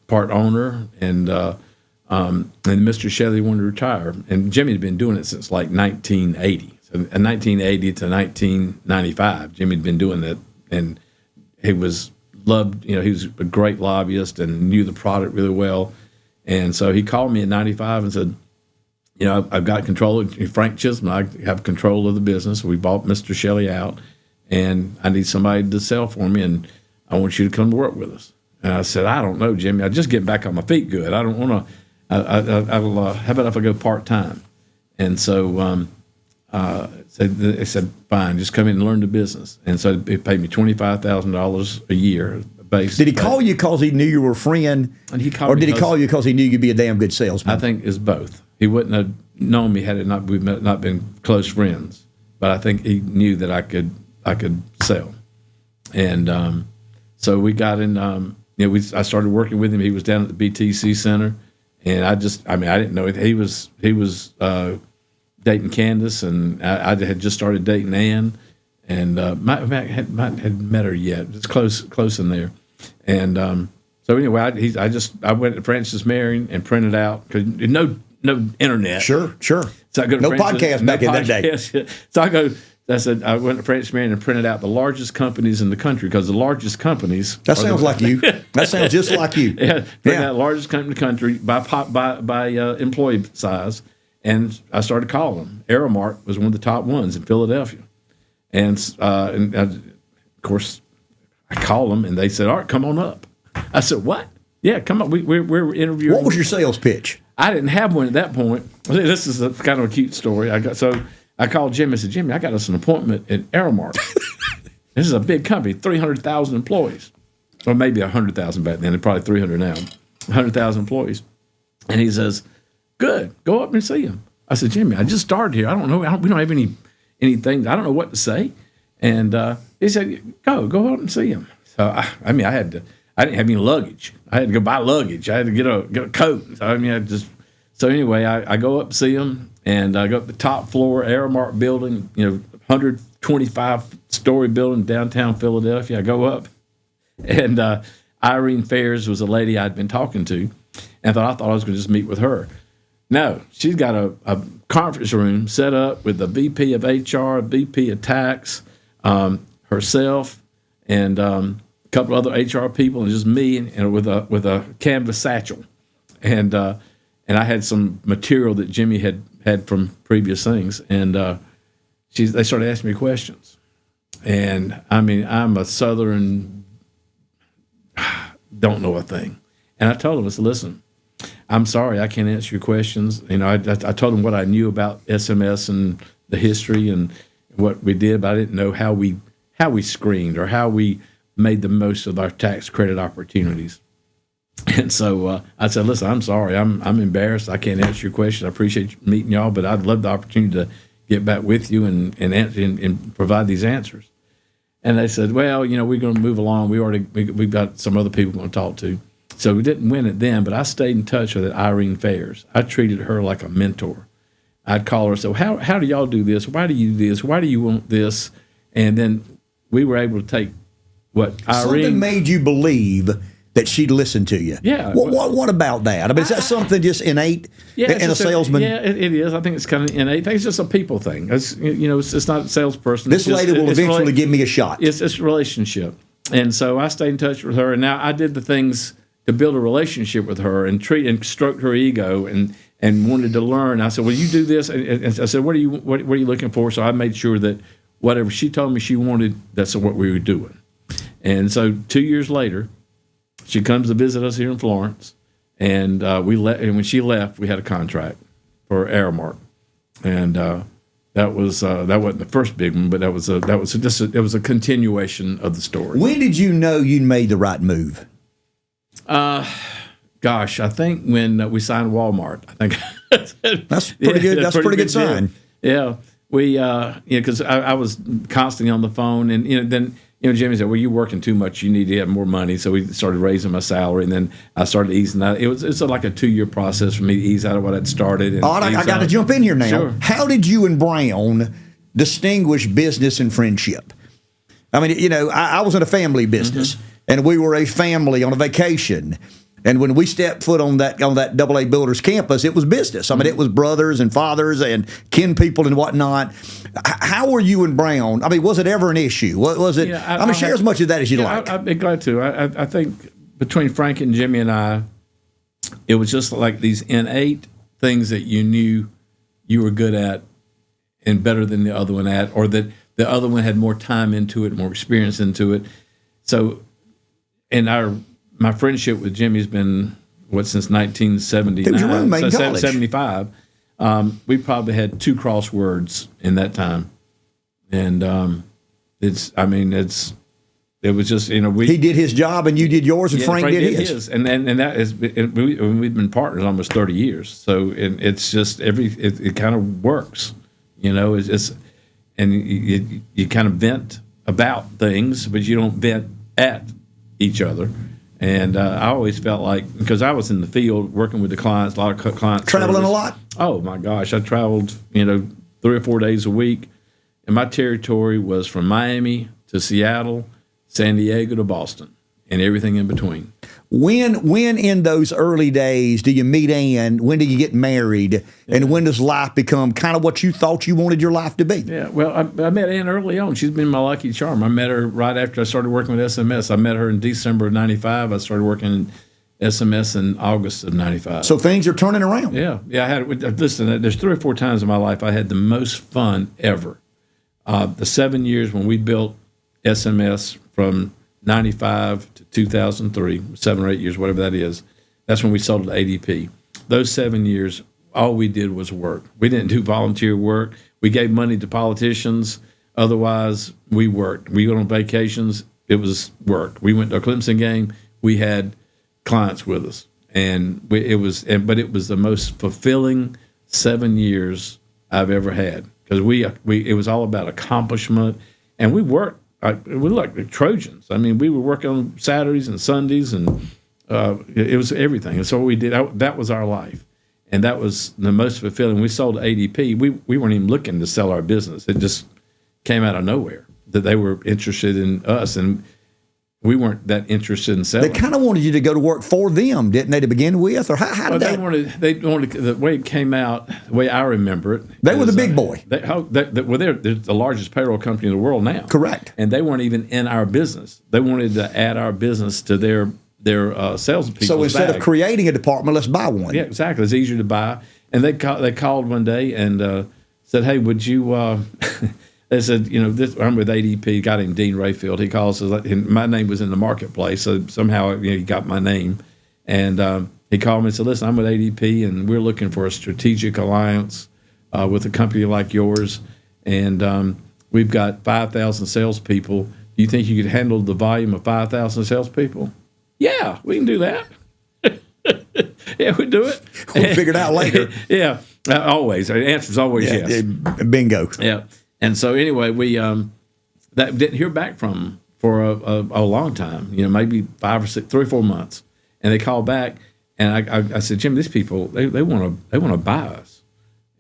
part owner, and Mr. Shelley wanted to retire, and Jimmy had been doing it since like 1980. So in 1980 to 1995, Jimmy had been doing that. And he was loved, he was a great lobbyist and knew the product really well. And so he called me in 95 and said, I've got control of Frank Chisholm. I have control of the business. We bought Mr. Shelley out, and I need somebody to sell for me, and I want you to come to work with us. And I said, "I don't know, Jimmy. I just get back on my feet good. I don't want to, how about if I go part-time?" And so they said, "Fine, just come in and learn the business." And so they paid me $25,000 a year. Did he call you because he knew you were a friend, and he or did he call you because he knew you'd be a damn good salesman? I think it's both. He wouldn't have known me had we've not been close friends, but I think he knew that I could sell. And so we got in. I started working with him. He was down at the BTC Center, and I didn't know it. He was dating Candace, and I had just started dating Ann, and might had met her yet. It's close in there, and so anyway, I went to Francis Marion and printed out, because internet. Sure. So I go to no podcast back in that day. So I went to Francis Marion and printed out the largest companies in the country, because the largest companies. That sounds like you. That sounds just like you. Yeah, printed out the largest company in the country by employee size, and I started calling them. Aramark was one of the top ones in Philadelphia, and of course I called them, and they said, "All right, come on up." I said, "What? Yeah, come on. We're interviewing." What was your sales pitch? I didn't have one at that point. This is kind of a cute story. I called Jimmy. I said, "Jimmy, I got us an appointment at Aramark. This is a big company, 300,000 employees, or maybe 100,000 back then. They're probably 300 now. 100,000 employees." And he says, "Good, go up and see him." I said, "Jimmy, I just started here. I don't know. We don't have anything. I don't know what to say." And he said, "Go up and see him." So I didn't have any luggage. I had to go buy luggage. I had to get a coat. So anyway, I go up and see him, and I go up the top floor, Aramark building, 125-story building, downtown Philadelphia. I go up, and Irene Fairs was a lady I'd been talking to, and I thought I was going to just meet with her. No, she's got a conference room set up with the VP of HR, VP of tax, herself, and a couple other HR people, and just me, and with a canvas satchel, and I had some material that Jimmy had from previous things, and they started asking me questions, and I'm a Southern, don't know a thing, and I told them, I said, "Listen, I'm sorry, I can't answer your questions." I told them what I knew about SMS and the history and what we did, but I didn't know how we screened or how we made the most of our tax credit opportunities. And so I said, "Listen, I'm sorry, I'm embarrassed. I can't answer your question. I appreciate meeting y'all, but I'd love the opportunity to get back with you and answer and provide these answers." And they said, "Well, we're going to move along. We've got some other people we're going to talk to." So we didn't win it then, but I stayed in touch with Irene Fairs. I treated her like a mentor. I'd call her and say, how do y'all do this? Why do you do this? Why do you want this? And then we were able to take what Irene... Something made you believe that she'd listen to you. Yeah. What about that? Is that something just innate in a salesman? It is. I think it's kind of innate. It's just a people thing. It's not a salesperson. This lady will eventually give me a shot. It's a relationship. And so I stayed in touch with her, and now I did the things to build a relationship with her and stroke her ego and wanted to learn. I said, "Well, you do this," and I said, what are you looking for?" So I made sure that whatever she told me she wanted, that's what we were doing. And so 2 years later, she comes to visit us here in Florence, and and when she left, we had a contract for Aramark, and that wasn't the first big one, but it was a continuation of the story. When did you know you made the right move? Gosh, I think when we signed Walmart. I think that's pretty good. That's a pretty good sign. Yeah, we because I was constantly on the phone, and then Jimmy said, "Well, you're working too much. You need to have more money." So we started raising my salary, and then I started easing out. It's like a 2-year process for me to ease out of what I'd started. And I got to jump in here now. Sure. How did you and Brown distinguish business and friendship? I was in a family business, and we were a family on a vacation. And when we stepped foot on that AA Builders campus, it was business. It was brothers and fathers and kin people and whatnot. How were you and Brown? Was it ever an issue? Was it? Share as much of that as you'd like. I'd be glad to. I think between Frank and Jimmy and I, it was just like these innate things that you knew you were good at and better than the other one at, or that the other one had more time into it, more experience into it. So, my friendship with Jimmy's been since 1979. He was your roommate in college. 75. We probably had 2 crosswords in that time, and it was just he did his job and you did yours, and Frank did his. And that is, we've been partners almost 30 years. So it's just it kind of works, and you kind of vent about things, but you don't vent at each other. And I always felt like, because I was in the field working with the clients, a lot of clients. Traveling a lot? Oh, my gosh. I traveled, 3 or 4 days a week. And my territory was from Miami to Seattle, San Diego to Boston. and everything in between. When in those early days do you meet Ann? When do you get married? And when does life become kind of what you thought you wanted your life to be? Yeah, well, I met Ann early on. She's been my lucky charm. I met her right after I started working with SMS. I met her in December of 95. I started working in SMS in August of 95. So things are turning around. Yeah. Listen, there's 3 or 4 times in my life I had the most fun ever. The 7 years when we built SMS from 95 to 2003, 7 or 8 years, whatever that is, that's when we sold it to ADP. Those 7 years, all we did was work. We didn't do volunteer work. We gave money to politicians. Otherwise, we worked. We went on vacations. It was work. We went to a Clemson game. We had clients with us, but it was the most fulfilling 7 years I've ever had, because it was all about accomplishment, and we worked. We were like the Trojans. I mean, we were working on Saturdays and Sundays, and it was everything. And so what we did, that was our life, and that was the most fulfilling. We sold to ADP. We weren't even looking to sell our business. It just came out of nowhere that they were interested in us, and we weren't that interested in selling. They kind of wanted you to go to work for them, didn't they, to begin with? Or how did that? They wanted the way it came out, the way I remember it. They were the big boy. They're the largest payroll company in the world now. Correct. And they weren't even in our business. They wanted to add our business to their salespeople. So instead of creating a department, let's buy one. Yeah, exactly. It's easier to buy. And they called one day and said, "Hey, would you?" They said, I'm with ADP, a guy named Dean Rayfield. He calls us, and my name was in the marketplace, so somehow he got my name. And he called me and said, "Listen, I'm with ADP, and we're looking for a strategic alliance with a company like yours. And we've got 5,000 salespeople. Do you think you could handle the volume of 5,000 salespeople?" "Yeah, we can do that." "Yeah, we do it." We'll figure it out later. Yeah, always. The answer is always yes. Bingo. Yeah. And so anyway, we that didn't hear back from them for a long time, maybe 5 or 6, 3 or 4 months. And they called back, and I said, "Jim, these people they want to buy us,"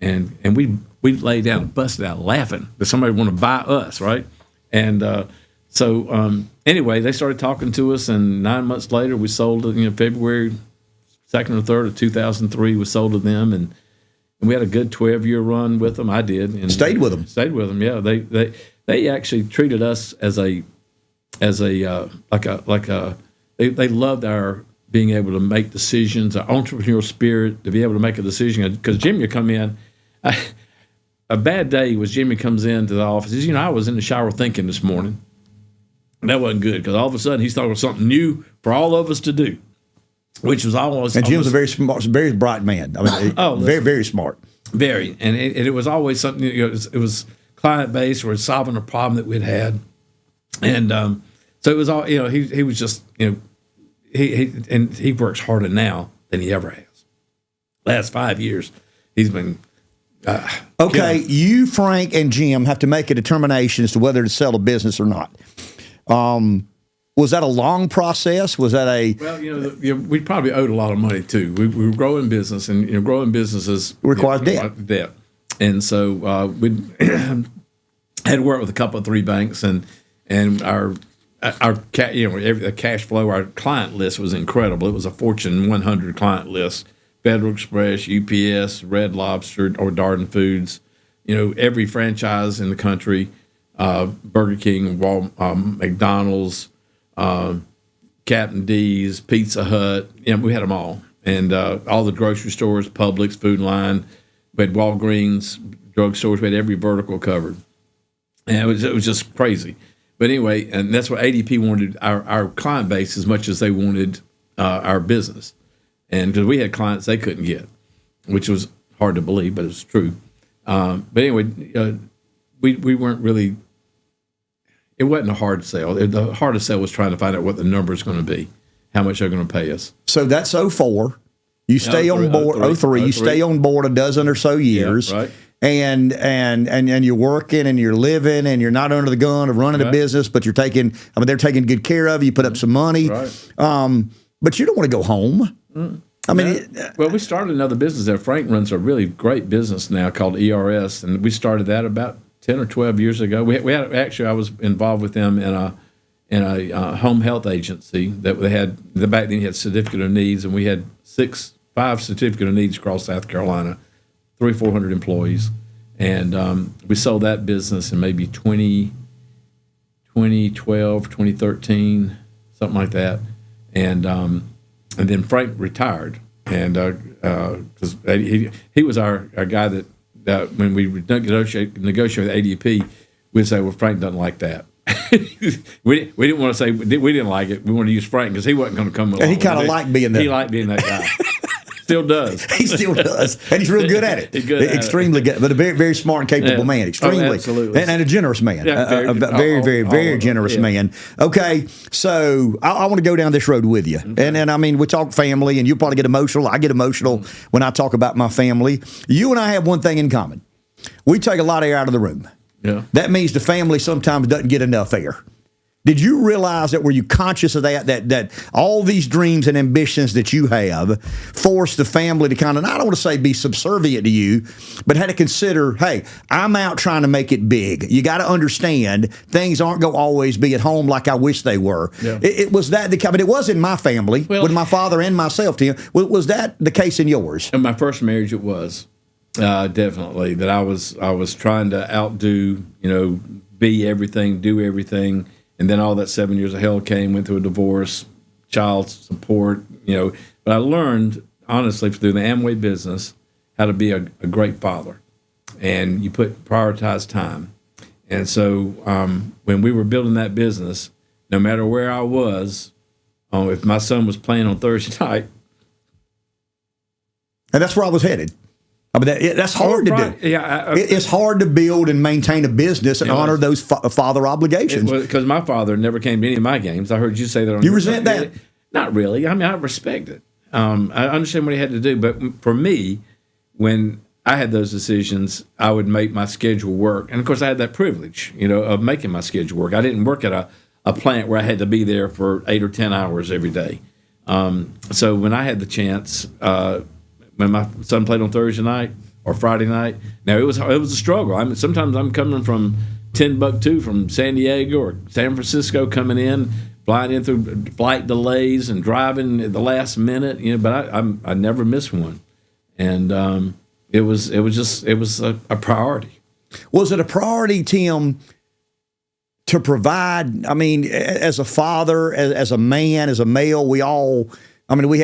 and we laid down and busted out laughing that somebody want to buy us, right? And so anyway, they started talking to us, and 9 months later, we sold it. February 2nd or 3rd of 2003, we sold to them, and we had a good 12-year run with them. I did. And stayed with them. Stayed with them. Yeah, they actually treated us as they loved our being able to make decisions, our entrepreneurial spirit, to be able to make a decision. Because Jimmy would come in. A bad day was Jimmy comes into the office. He says, I was in the shower thinking this morning. And that wasn't good, because all of a sudden he's talking about something new for all of us to do. Which was always. And Jim's a very smart, very bright man. I mean, very, very smart. Very, and it was always something. It was client based, or solving a problem that we'd had, and so it was all. He was just he works harder now than he ever has. Last 5 years, he's been. Okay, you, Frank, and Jim have to make a determination as to whether to sell a business or not. Was that a long process? Was that a... Well, we probably owed a lot of money, too. We were growing business, and growing businesses... requires debt. And so we had to work with a couple of 3 banks, and our the cash flow, our client list was incredible. It was a Fortune 100 client list. Federal Express, UPS, Red Lobster, or Darden Foods, every franchise in the country, Burger King, McDonald's, Captain D's, Pizza Hut. We had them all. And all the grocery stores, Publix, Food Line. We had Walgreens, drugstores. We had every vertical covered. And it was just crazy. But anyway, and that's what ADP wanted our client base as much as they wanted our business. And because we had clients they couldn't get, which was hard to believe, but it's true. But anyway, we weren't really... It wasn't a hard sale. The hardest sale was trying to find out what the number is going to be, how much they're going to pay us. So that's 04. You stay on board. 03. You stay on board a dozen or so years. Yeah, right. And you're working and you're living and you're not under the gun of running a business, but you're taking. I mean, they're taking good care of you. You put up some money. Right. But you don't want to go home. I mean, well, we started another business there. Frank runs a really great business now called ERS, and we started that about 10 or 12 years ago. We had actually, I was involved with them in in a home health agency that they had. Back then, you had certificate of needs, and we had 5 certificate of needs across South Carolina, 400 employees, and we sold that business in maybe 2012, 2013, something like that, and then Frank retired, and because he was our guy that when we negotiate with ADP, we'd say, well, Frank doesn't like that. we didn't want to say we didn't like it. We wanted to use Frank because he wasn't going to come along. And he kind of liked being there. He liked being that guy. Still does. He still does, and he's real good at it. He's good at extremely good, but a very, very smart and capable man. Extremely, absolutely, and a generous man. Yeah, very generous man. Okay, so I want to go down this road with you, and I mean, we talk family, and you'll probably get emotional. I get emotional when I talk about my family. You and I have one thing in common: we take a lot of air out of the room. Yeah, that means the family sometimes doesn't get enough air. Did you realize that? Were you conscious of that all these dreams and ambitions that you have forced the family to kind of, I don't want to say be subservient to you, but had to consider, hey, I'm out trying to make it big. You got to understand things aren't going to always be at home like I wish they were. Yeah. It was that it was in my family with my father and myself. Tim, was that the case in yours? In my first marriage, it was definitely that I was trying to outdo, be everything, do everything. And then all that 7 years of hell came, went through a divorce, child support, But I learned, honestly, through the Amway business, how to be a great father. And you prioritize time. And so when we were building that business, no matter where I was, if my son was playing on Thursday night. And that's where I was headed. I mean, that's hard to do. Yeah, it's hard to build and maintain a business and honor those father obligations. Because my father never came to any of my games. I heard you say that. You resent that? Not really. I mean, I respect it. I understand what he had to do. But for me, when I had those decisions, I would make my schedule work. And, of course, I had that privilege, of making my schedule work. I didn't work at a plant where I had to be there for 8 or 10 hours every day. So when I had the chance when my son played on Thursday night or Friday night. Now it was a struggle. I mean, sometimes I'm coming from Timbuktu, from San Diego or San Francisco, coming in, flying in through flight delays and driving at the last minute. But I never missed one, and it was a priority. Was it a priority, Tim, to provide? I mean, as a father, as a man, as a male, we have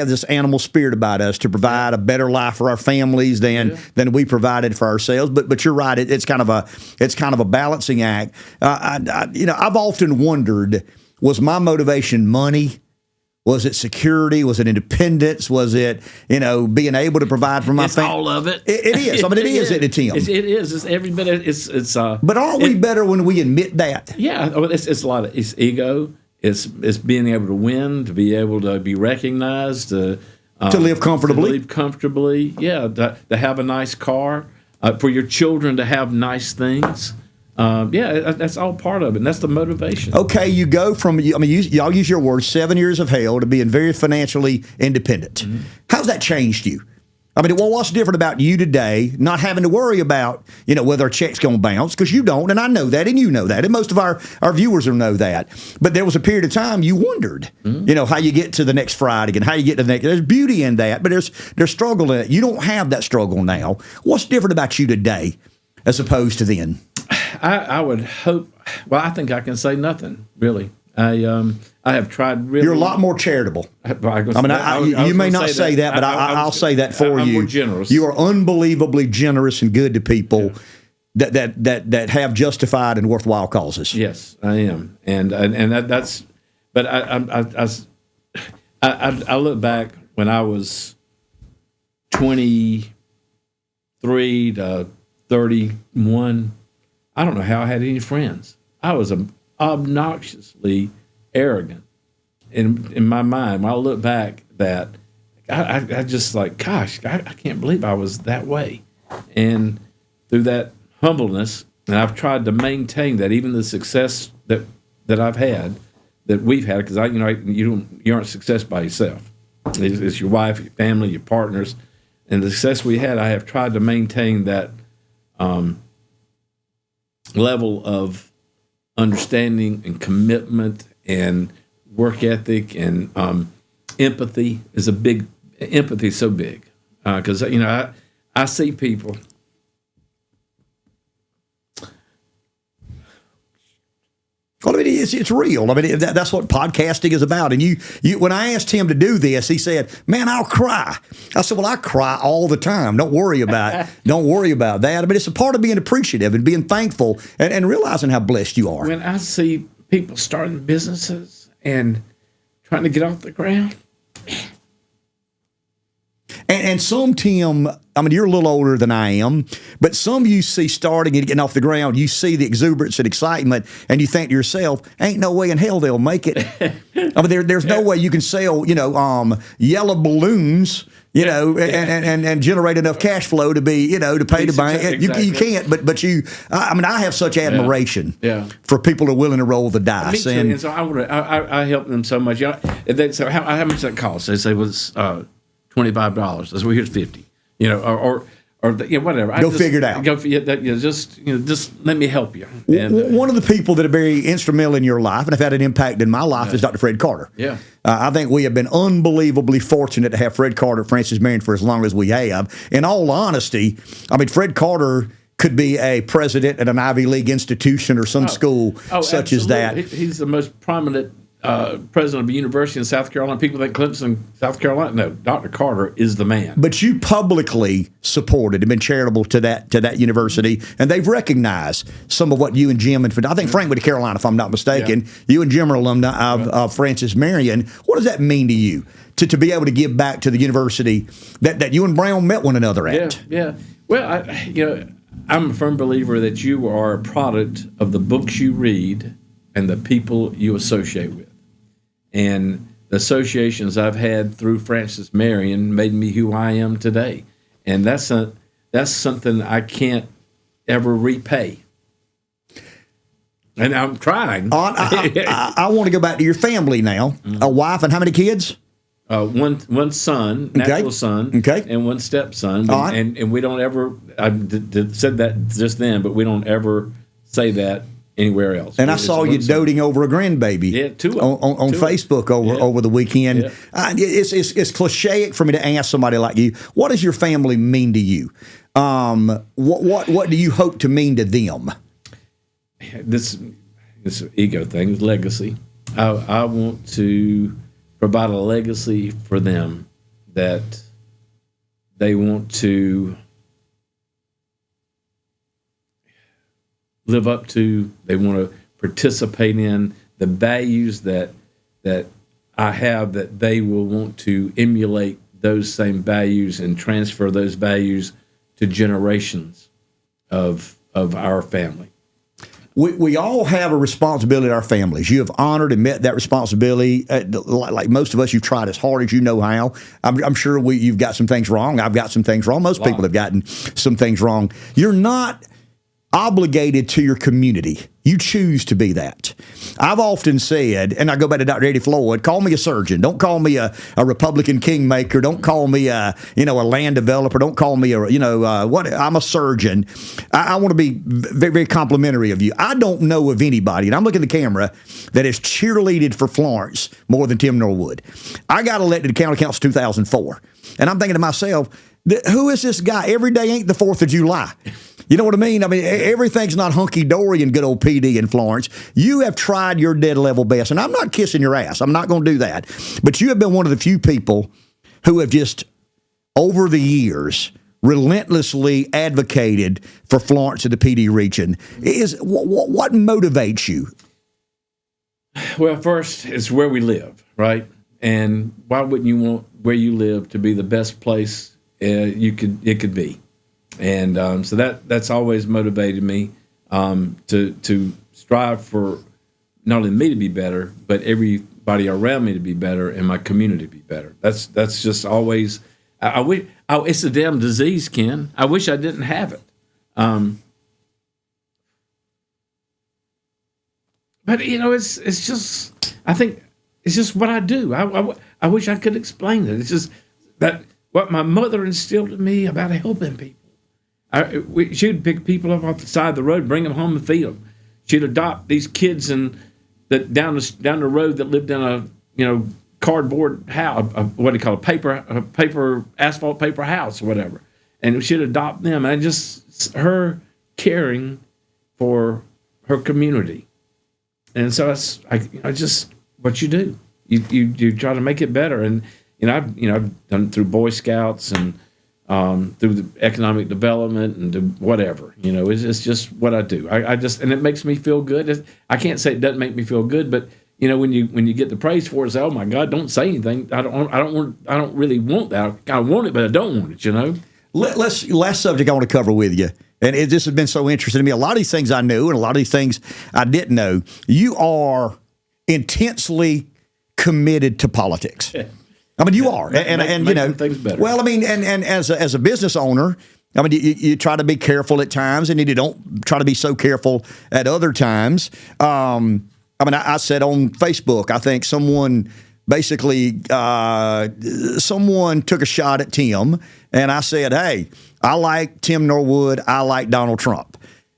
this animal spirit about us to provide a better life for our families than we provided for ourselves. But you're right; it's kind of a balancing act. I've often wondered: was my motivation money? Was it security? Was it independence? Was it being able to provide for my family? All of it. It is. I mean, it is, isn't it, Tim? It is. It's every bit. It's. But aren't we better when we admit that? Yeah, it's a lot of ego. It's being able to win, to be able to be recognized, to live comfortably. Yeah, to have a nice car, for your children to have nice things. That's all part of it, and that's the motivation. Okay, you go from, y'all use your words, 7 years of hell to being very financially independent. Mm-hmm. How's that changed you? I mean, what's different about you today, not having to worry about, whether a check's going to bounce, because you don't, and I know that, and you know that, and most of our viewers will know that. But there was a period of time you wondered, how you get to the next Friday and how you get to the next. There's beauty in that, but there's struggle in it. You don't have that struggle now. What's different about you today as opposed to then? I would hope, I think I can say nothing, really. I have tried really. You're a lot more charitable. You may not say that, but I'll say that for you. I'm more generous. You are unbelievably generous and good to people that have justified and worthwhile causes. Yes, I am, and that's. But I look back when I was 23 to 31. I don't know how I had any friends. I was obnoxiously arrogant in my mind. When I look back, that I just like, gosh, I can't believe I was that way. And through that humbleness, and I've tried to maintain that, even the success that I've had, that we've had, because you aren't success by yourself. It's your wife, your family, your partners, and the success we had. I have tried to maintain that level of understanding and commitment and work ethic and empathy is a big. Empathy is so big because I see people. Well, I mean, it's real. I mean, that's what podcasting is about. And you, when I asked him to do this, he said, "Man, I'll cry." I said, "Well, I cry all the time. Don't worry about that." I mean, it's a part of being appreciative and being thankful and realizing how blessed you are. When I see people starting businesses and trying to get off the ground. And some, Tim, I mean, you're a little older than I am, but some you see starting and getting off the ground, you see the exuberance and excitement, and you think to yourself, ain't no way in hell they'll make it. I mean, there's no way you can sell, yellow balloons, and generate enough cash flow to be, to pay the bank. Exactly. You can't, but I have such admiration for people who are willing to roll the dice. And so I help them so much. So how much does that cost? They say, well, it's $25. I said, well, here's $50. Or whatever. Go figure it out. Just let me help you. And, one of the people that are very instrumental in your life and have had an impact in my life is Dr. Fred Carter. Yeah. I think we have been unbelievably fortunate to have Fred Carter at Francis Marion for as long as we have. In all honesty, I mean, Fred Carter could be a president at an Ivy League institution or some school such absolutely. as that. He's the most prominent president of a university in South Carolina. People think Clemson, South Carolina. No, Dr. Carter is the man. But you publicly supported and been charitable to that university, and they've recognized some of what you and Jim and I think Frank went to Carolina, if I'm not mistaken. Yeah. You and Jim are alumni of Francis Marion. What does that mean to you to be able to give back to the university that you and Brown met one another at? Yeah. Well, I'm a firm believer that you are a product of the books you read and the people you associate with. And the associations I've had through Francis Marion made me who I am today. And that's something I can't ever repay. And I'm trying. I want to go back to your family now. Mm-hmm. A wife and how many kids? One son, natural son, and one stepson. And we don't ever, I said that just then, but we don't ever say that anywhere else. And I saw you doting over a grandbaby. Yeah, two on Facebook over the weekend. Yeah. It's cliche for me to ask somebody like you, what does your family mean to you? What do you hope to mean to them? This ego thing is legacy. I want to provide a legacy for them that they want to live up to, they want to participate in, the values that I have, that they will want to emulate those same values and transfer those values to generations of our family. We all have a responsibility to our families. You have honored and met that responsibility. Like most of us, you've tried as hard as you know how. I'm sure you've got some things wrong. I've got some things wrong. Most people have gotten some things wrong. You're not obligated to your community. You choose to be that. I've often said, and I go back to Dr. Eddie Floyd, call me a surgeon. Don't call me a Republican kingmaker. Don't call me a land developer. Don't call me what. I'm a surgeon. I want to be very, very complimentary of you. I don't know of anybody, and I'm looking at the camera, that has cheerleaded for Florence more than Tim Norwood. I got elected to county council 2004, and I'm thinking to myself, who is this guy? Every day ain't the 4th of July. You know what I mean? I mean, everything's not hunky-dory in good old Pee Dee in Florence. You have tried your dead level best, and I'm not kissing your ass. I'm not going to do that. But you have been one of the few people who have just, over the years, relentlessly advocated for Florence and the Pee Dee region. What motivates you? Well, first, it's where we live, right? And why wouldn't you want where you live to be the best place it could be? And so that's always motivated me to strive for not only me to be better, but everybody around me to be better and my community to be better. That's just always. It's a damn disease, Ken. I wish I didn't have it. But it's just. I think it's just what I do. I wish I could explain it. It's just that what my mother instilled in me about helping people. She'd pick people up off the side of the road, bring them home and feed them. She'd adopt these kids and that down the road that lived in a cardboard house, what do you call it, a paper asphalt paper house or whatever, and we should adopt them. And just her caring for her community, and so I just what you do, you try to make it better. And I've done it through Boy Scouts and through the economic development and whatever. It's just what I do. I just, and it makes me feel good. I can't say it doesn't make me feel good, but when you get the praise for it, say, oh my God, don't say anything. I don't really want that. I want it, but I don't want it. Last subject I want to cover with you, and this has been so interesting to me. A lot of these things I knew, and a lot of these things I didn't know. You are intensely committed to politics. I mean, you are, and things better. Well, I mean, and as a business owner, I mean, you try to be careful at times, and you don't try to be so careful at other times. I mean, I said on Facebook, I think someone basically someone took a shot at Tim, and I said, hey, I like Tim Norwood, I like Donald Trump.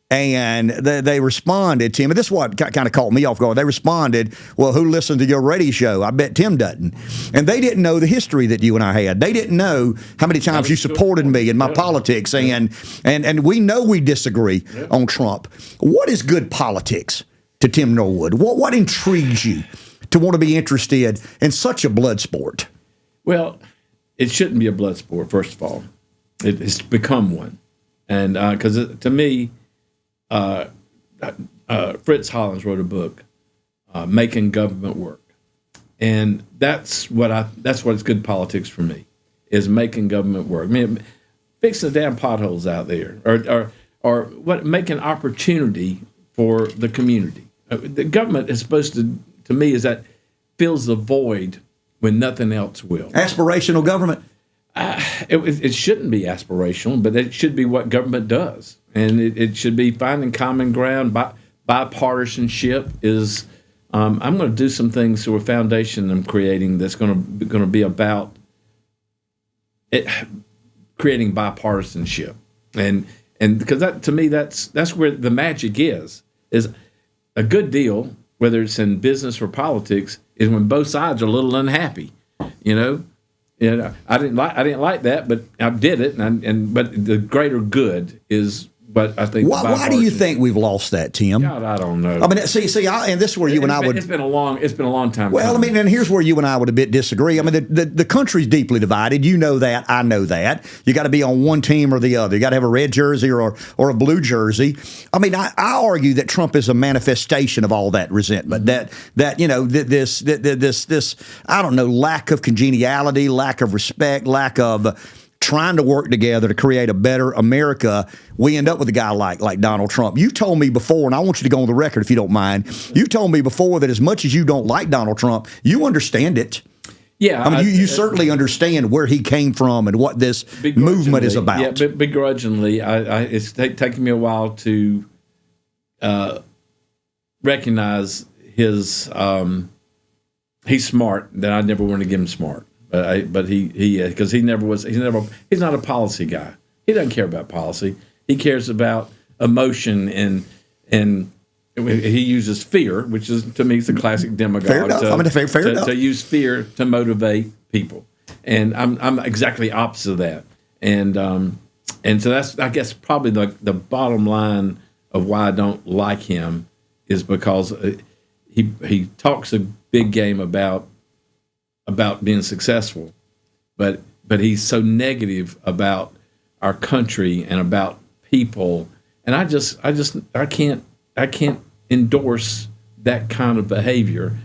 And they responded, Tim, and this is what kind of caught me off guard. They responded, well, who listened to your radio show? I bet Tim doesn't. And they didn't know the history that you and I had. They didn't know how many times you supported me in my politics. And we know we disagree on Trump. What is good politics to Tim Norwood? What intrigues you to want to be interested in such a blood sport? Well, it shouldn't be a blood sport, first of all. It's become one. And because to me, Fritz Hollins wrote a book, Making Government Work, and that's what's good politics for me, is making government work. I mean, fixing the damn potholes out there, or what, making opportunity for the community. The government is supposed to me, is that fills the void when nothing else will. Aspirational government. It shouldn't be aspirational, but it should be what government does. And it should be finding common ground. Bipartisanship is. I'm going to do some things through a foundation I'm creating that's going to be about it, creating bipartisanship, and because that, to me, that's where the magic is a good deal, whether it's in business or politics, is when both sides are a little unhappy. I didn't like that, but I did it, but the greater good is. But I think why do you think we've lost that, Tim? God, I don't know. I mean, and this is where you and I would. It's been a long time. Well, I mean, and here's where you and I would a bit disagree. I mean, the country's deeply divided. You know that. I know that. You got to be on one team or the other. You got to have a red jersey or a blue jersey. I mean, I argue that Trump is a manifestation of all that resentment. That this I don't know, lack of congeniality, lack of respect, lack of trying to work together to create a better America. We end up with a guy like Donald Trump. You told me before, and I want you to go on the record if you don't mind. You told me before that as much as you don't like Donald Trump, you understand it. Yeah, I mean, you certainly understand where he came from and what this movement is about. Yeah, begrudgingly, it's taken me a while to recognize his. He's smart. That I never wanted to give him smart. But he because he's not a policy guy. He doesn't care about policy. He cares about emotion and he uses fear, which is to me is the classic demagogue. Fair enough. Fair enough. To use fear to motivate people, and I'm exactly opposite of that. And so that's, I guess, probably the bottom line of why I don't like him is because he talks a big game about being successful, but he's so negative about our country and about people, and I can't endorse that kind of behavior,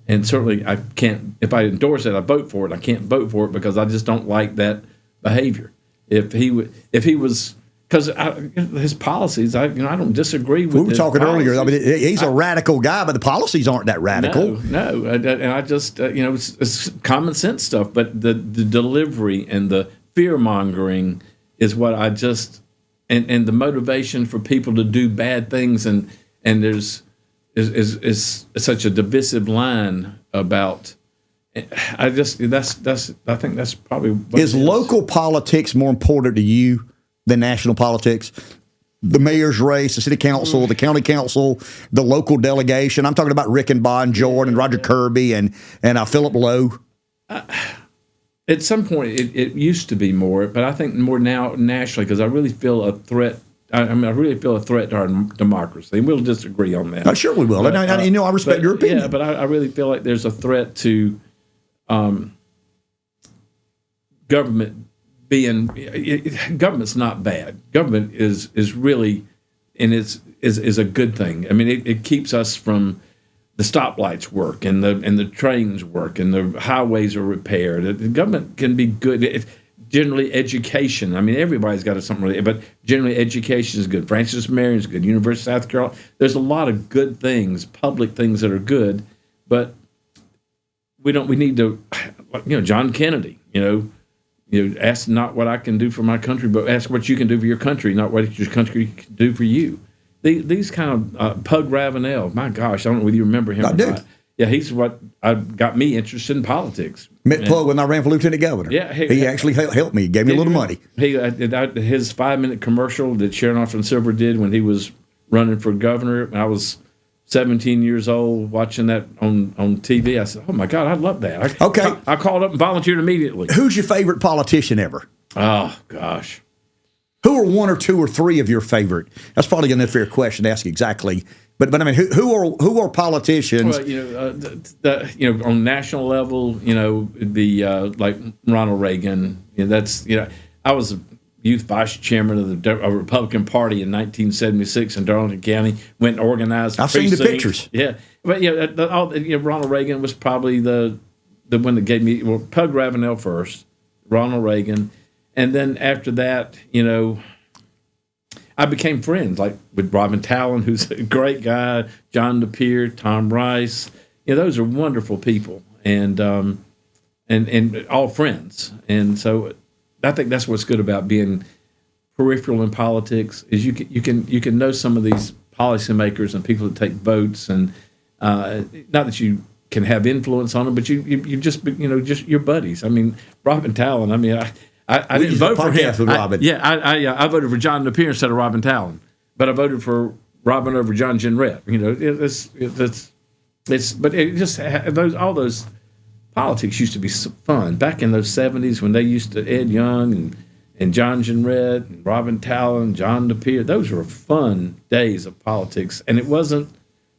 and certainly I can't. If I endorse it, I vote for it. I can't vote for it because I just don't like that behavior. If he was. Because his policies, I don't disagree with. We were talking earlier. I mean, he's a radical guy, but the policies aren't that radical. No, and I just, it's common sense stuff. But the delivery and the fear mongering is what I just, and the motivation for people to do bad things, and there's is such a divisive line about. I think that's probably what is local politics more important to you than national politics? the mayor's race, the city council, the county council, the local delegation. I'm talking about Rick and Bon Jordan and Roger Kirby and Philip Lowe. At some point, it used to be more, but I think more now nationally because I really feel a threat. I really feel a threat to our democracy. And we'll disagree on that. Sure we will. But, I respect your opinion. Yeah, but I really feel like there's a threat to government being government's not bad. Government is really and is a good thing. I mean, it keeps us from the stoplights work and the trains work and the highways are repaired. The government can be good. Generally, education. I mean, everybody's got something really, but generally, education is good. Francis Marion is good. University of South Carolina. There's a lot of good things, public things that are good, but we need to. John Kennedy. Ask not what I can do for my country, but ask what you can do for your country, not what your country can do for you. These kind of Pug Ravenel, my gosh, I don't know whether you remember him. I do. Yeah, he's what got me interested in politics. Met Pug when I ran for lieutenant governor. Yeah, he actually helped me, gave me a little money. His 5-minute commercial that Sharon Austin Silver did when he was running for governor. I was 17 years old watching that on TV. I said, "Oh my God, I love that." I called up and volunteered immediately. Who's your favorite politician ever? Oh gosh. Who are one or two or three of your favorite? That's probably an unfair question to ask exactly. But I mean, who are politicians? Well, on national level, it'd be like Ronald Reagan. I was a youth vice chairman of the Republican Party in 1976 in Darlington County. Went and organized. I've seen the pictures. Yeah, but Ronald Reagan was probably the one that gave me Pug Ravenel first, Ronald Reagan, and then after that, I became friends like with Robin Talon, who's a great guy, John DePere, Tom Rice. Those are wonderful people, and all friends. And so I think that's what's good about being peripheral in politics is you can know some of these policymakers and people that take votes, and not that you can have influence on them, but you just just your buddies. I mean, Robin Talon. I mean, I didn't vote for him. With Robin. I voted for John DePere instead of Robin Talon, but I voted for Robin over John Jenrette. All those politics used to be so fun back in those 70s when they used to Ed Young and John Jenrette and Robin Talon, John DePere. Those were fun days of politics, and it wasn't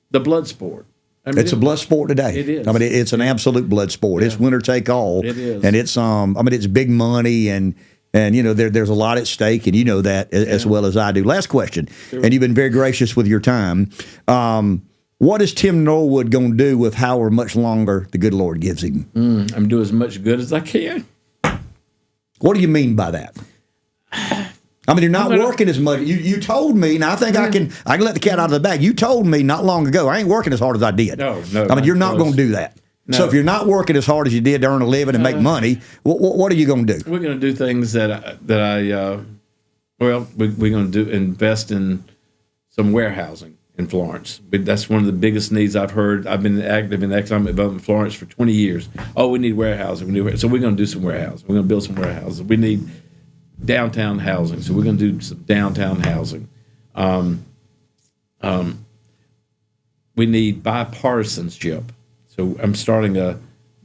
the blood sport. I mean, it's a blood sport today. It is. I mean, it's an absolute blood sport. Yeah. It's winner take all. It is, and it's it's big money, and there's a lot at stake, and you know that as well as I do. Last question, sure. And you've been very gracious with your time. What is Tim Norwood going to do with however much longer the good Lord gives him? I'm doing as much good as I can. What do you mean by that? I mean, you're not working as much. You told me, and I think I can let the cat out of the bag. You told me not long ago, I ain't working as hard as I did. No. I mean, you're not going to do that. No. So if you're not working as hard as you did to earn a living and make money, what are you going to do? We're going to do things that we're going to invest in some warehousing in Florence. But that's one of the biggest needs I've heard. I've been active in economic development in Florence for 20 years. Oh, we need warehousing. So we're going to do some warehousing. We're going to build some warehouses. We need downtown housing, so we're going to do some downtown housing. We need bipartisanship. So I'm starting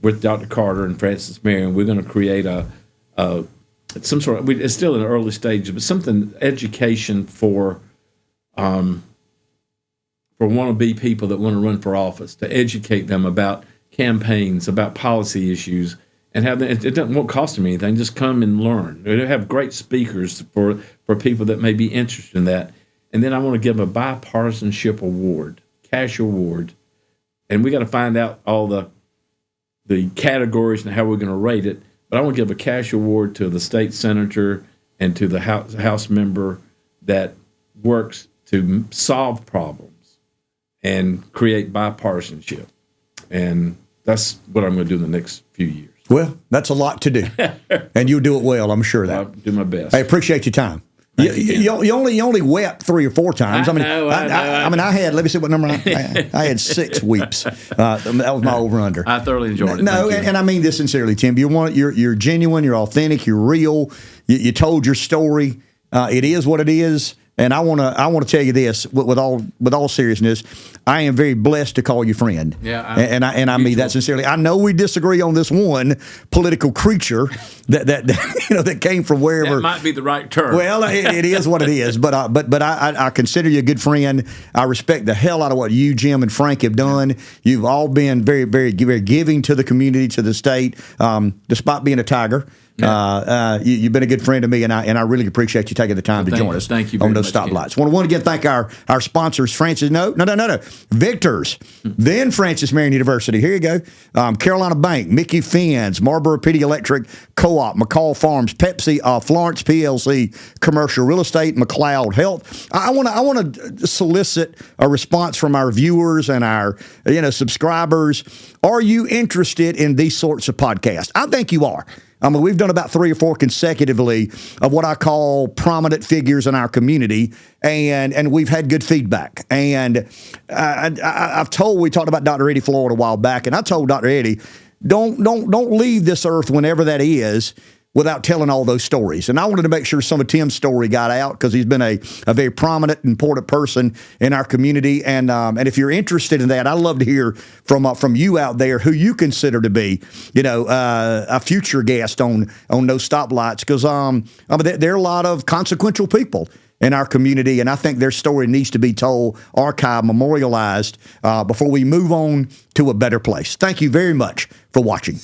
with Dr. Carter and Francis Marion. We're going to create some sort of. It's still in the early stages, but something education for wannabe people that want to run for office, to educate them about campaigns, about policy issues. And it won't cost them anything. Just come and learn. They have great speakers for people that may be interested in that. And then I want to give a bipartisanship award, cash award, and we got to find out all the categories and how we're going to rate it. But I want to give a cash award to the state senator and to the House member that works to solve problems and create bipartisanship. And that's what I'm going to do in the next few years. Well, that's a lot to do, and you'll do it well. I'm sure that. I'll do my best. I appreciate your time. You only wept 3 or 4 times. I had. Let me see what number I had 6 weeps. That was my over under. I thoroughly enjoyed it. No, and I mean this sincerely, Tim. You're genuine. You're authentic. You're real. You told your story. It is what it is. And I want to tell you this with all seriousness. I am very blessed to call you friend. Yeah, and I mean that sincerely. I know we disagree on this one political creature that came from wherever. That might be the right term. Well, it is what it is. But I consider you a good friend. I respect the hell out of what you, Jim, and Frank have done. You've all been very, very, very giving to the community, to the state, despite being a Tiger. Yeah. You've been a good friend to me, and I really appreciate you taking the time to join us. Thank you on those stoplights. Want to again thank our sponsors, Francis. No, Victor's, then Francis Marion University. Here you go. Carolina Bank, Micky Finn's, MPD Electric Co-op, McCall Farms, Pepsi, Florence PLC, Commercial Real Estate, McLeod Health. I want to solicit a response from our viewers and our subscribers. Are you interested in these sorts of podcasts? I think you are. I mean, we've done about 3 or 4 consecutively of what I call prominent figures in our community, and we've had good feedback. And we talked about Dr. Eddie Floyd a while back, and I told Dr. Eddie, don't leave this earth whenever that is without telling all those stories. And I wanted to make sure some of Tim's story got out because he's been a very prominent, important person in our community. And if you're interested in that, I'd love to hear from you out there who you consider to be, a future guest on those stoplights. Because there are a lot of consequential people in our community, and I think their story needs to be told, archived, memorialized before we move on to a better place. Thank you very much for watching.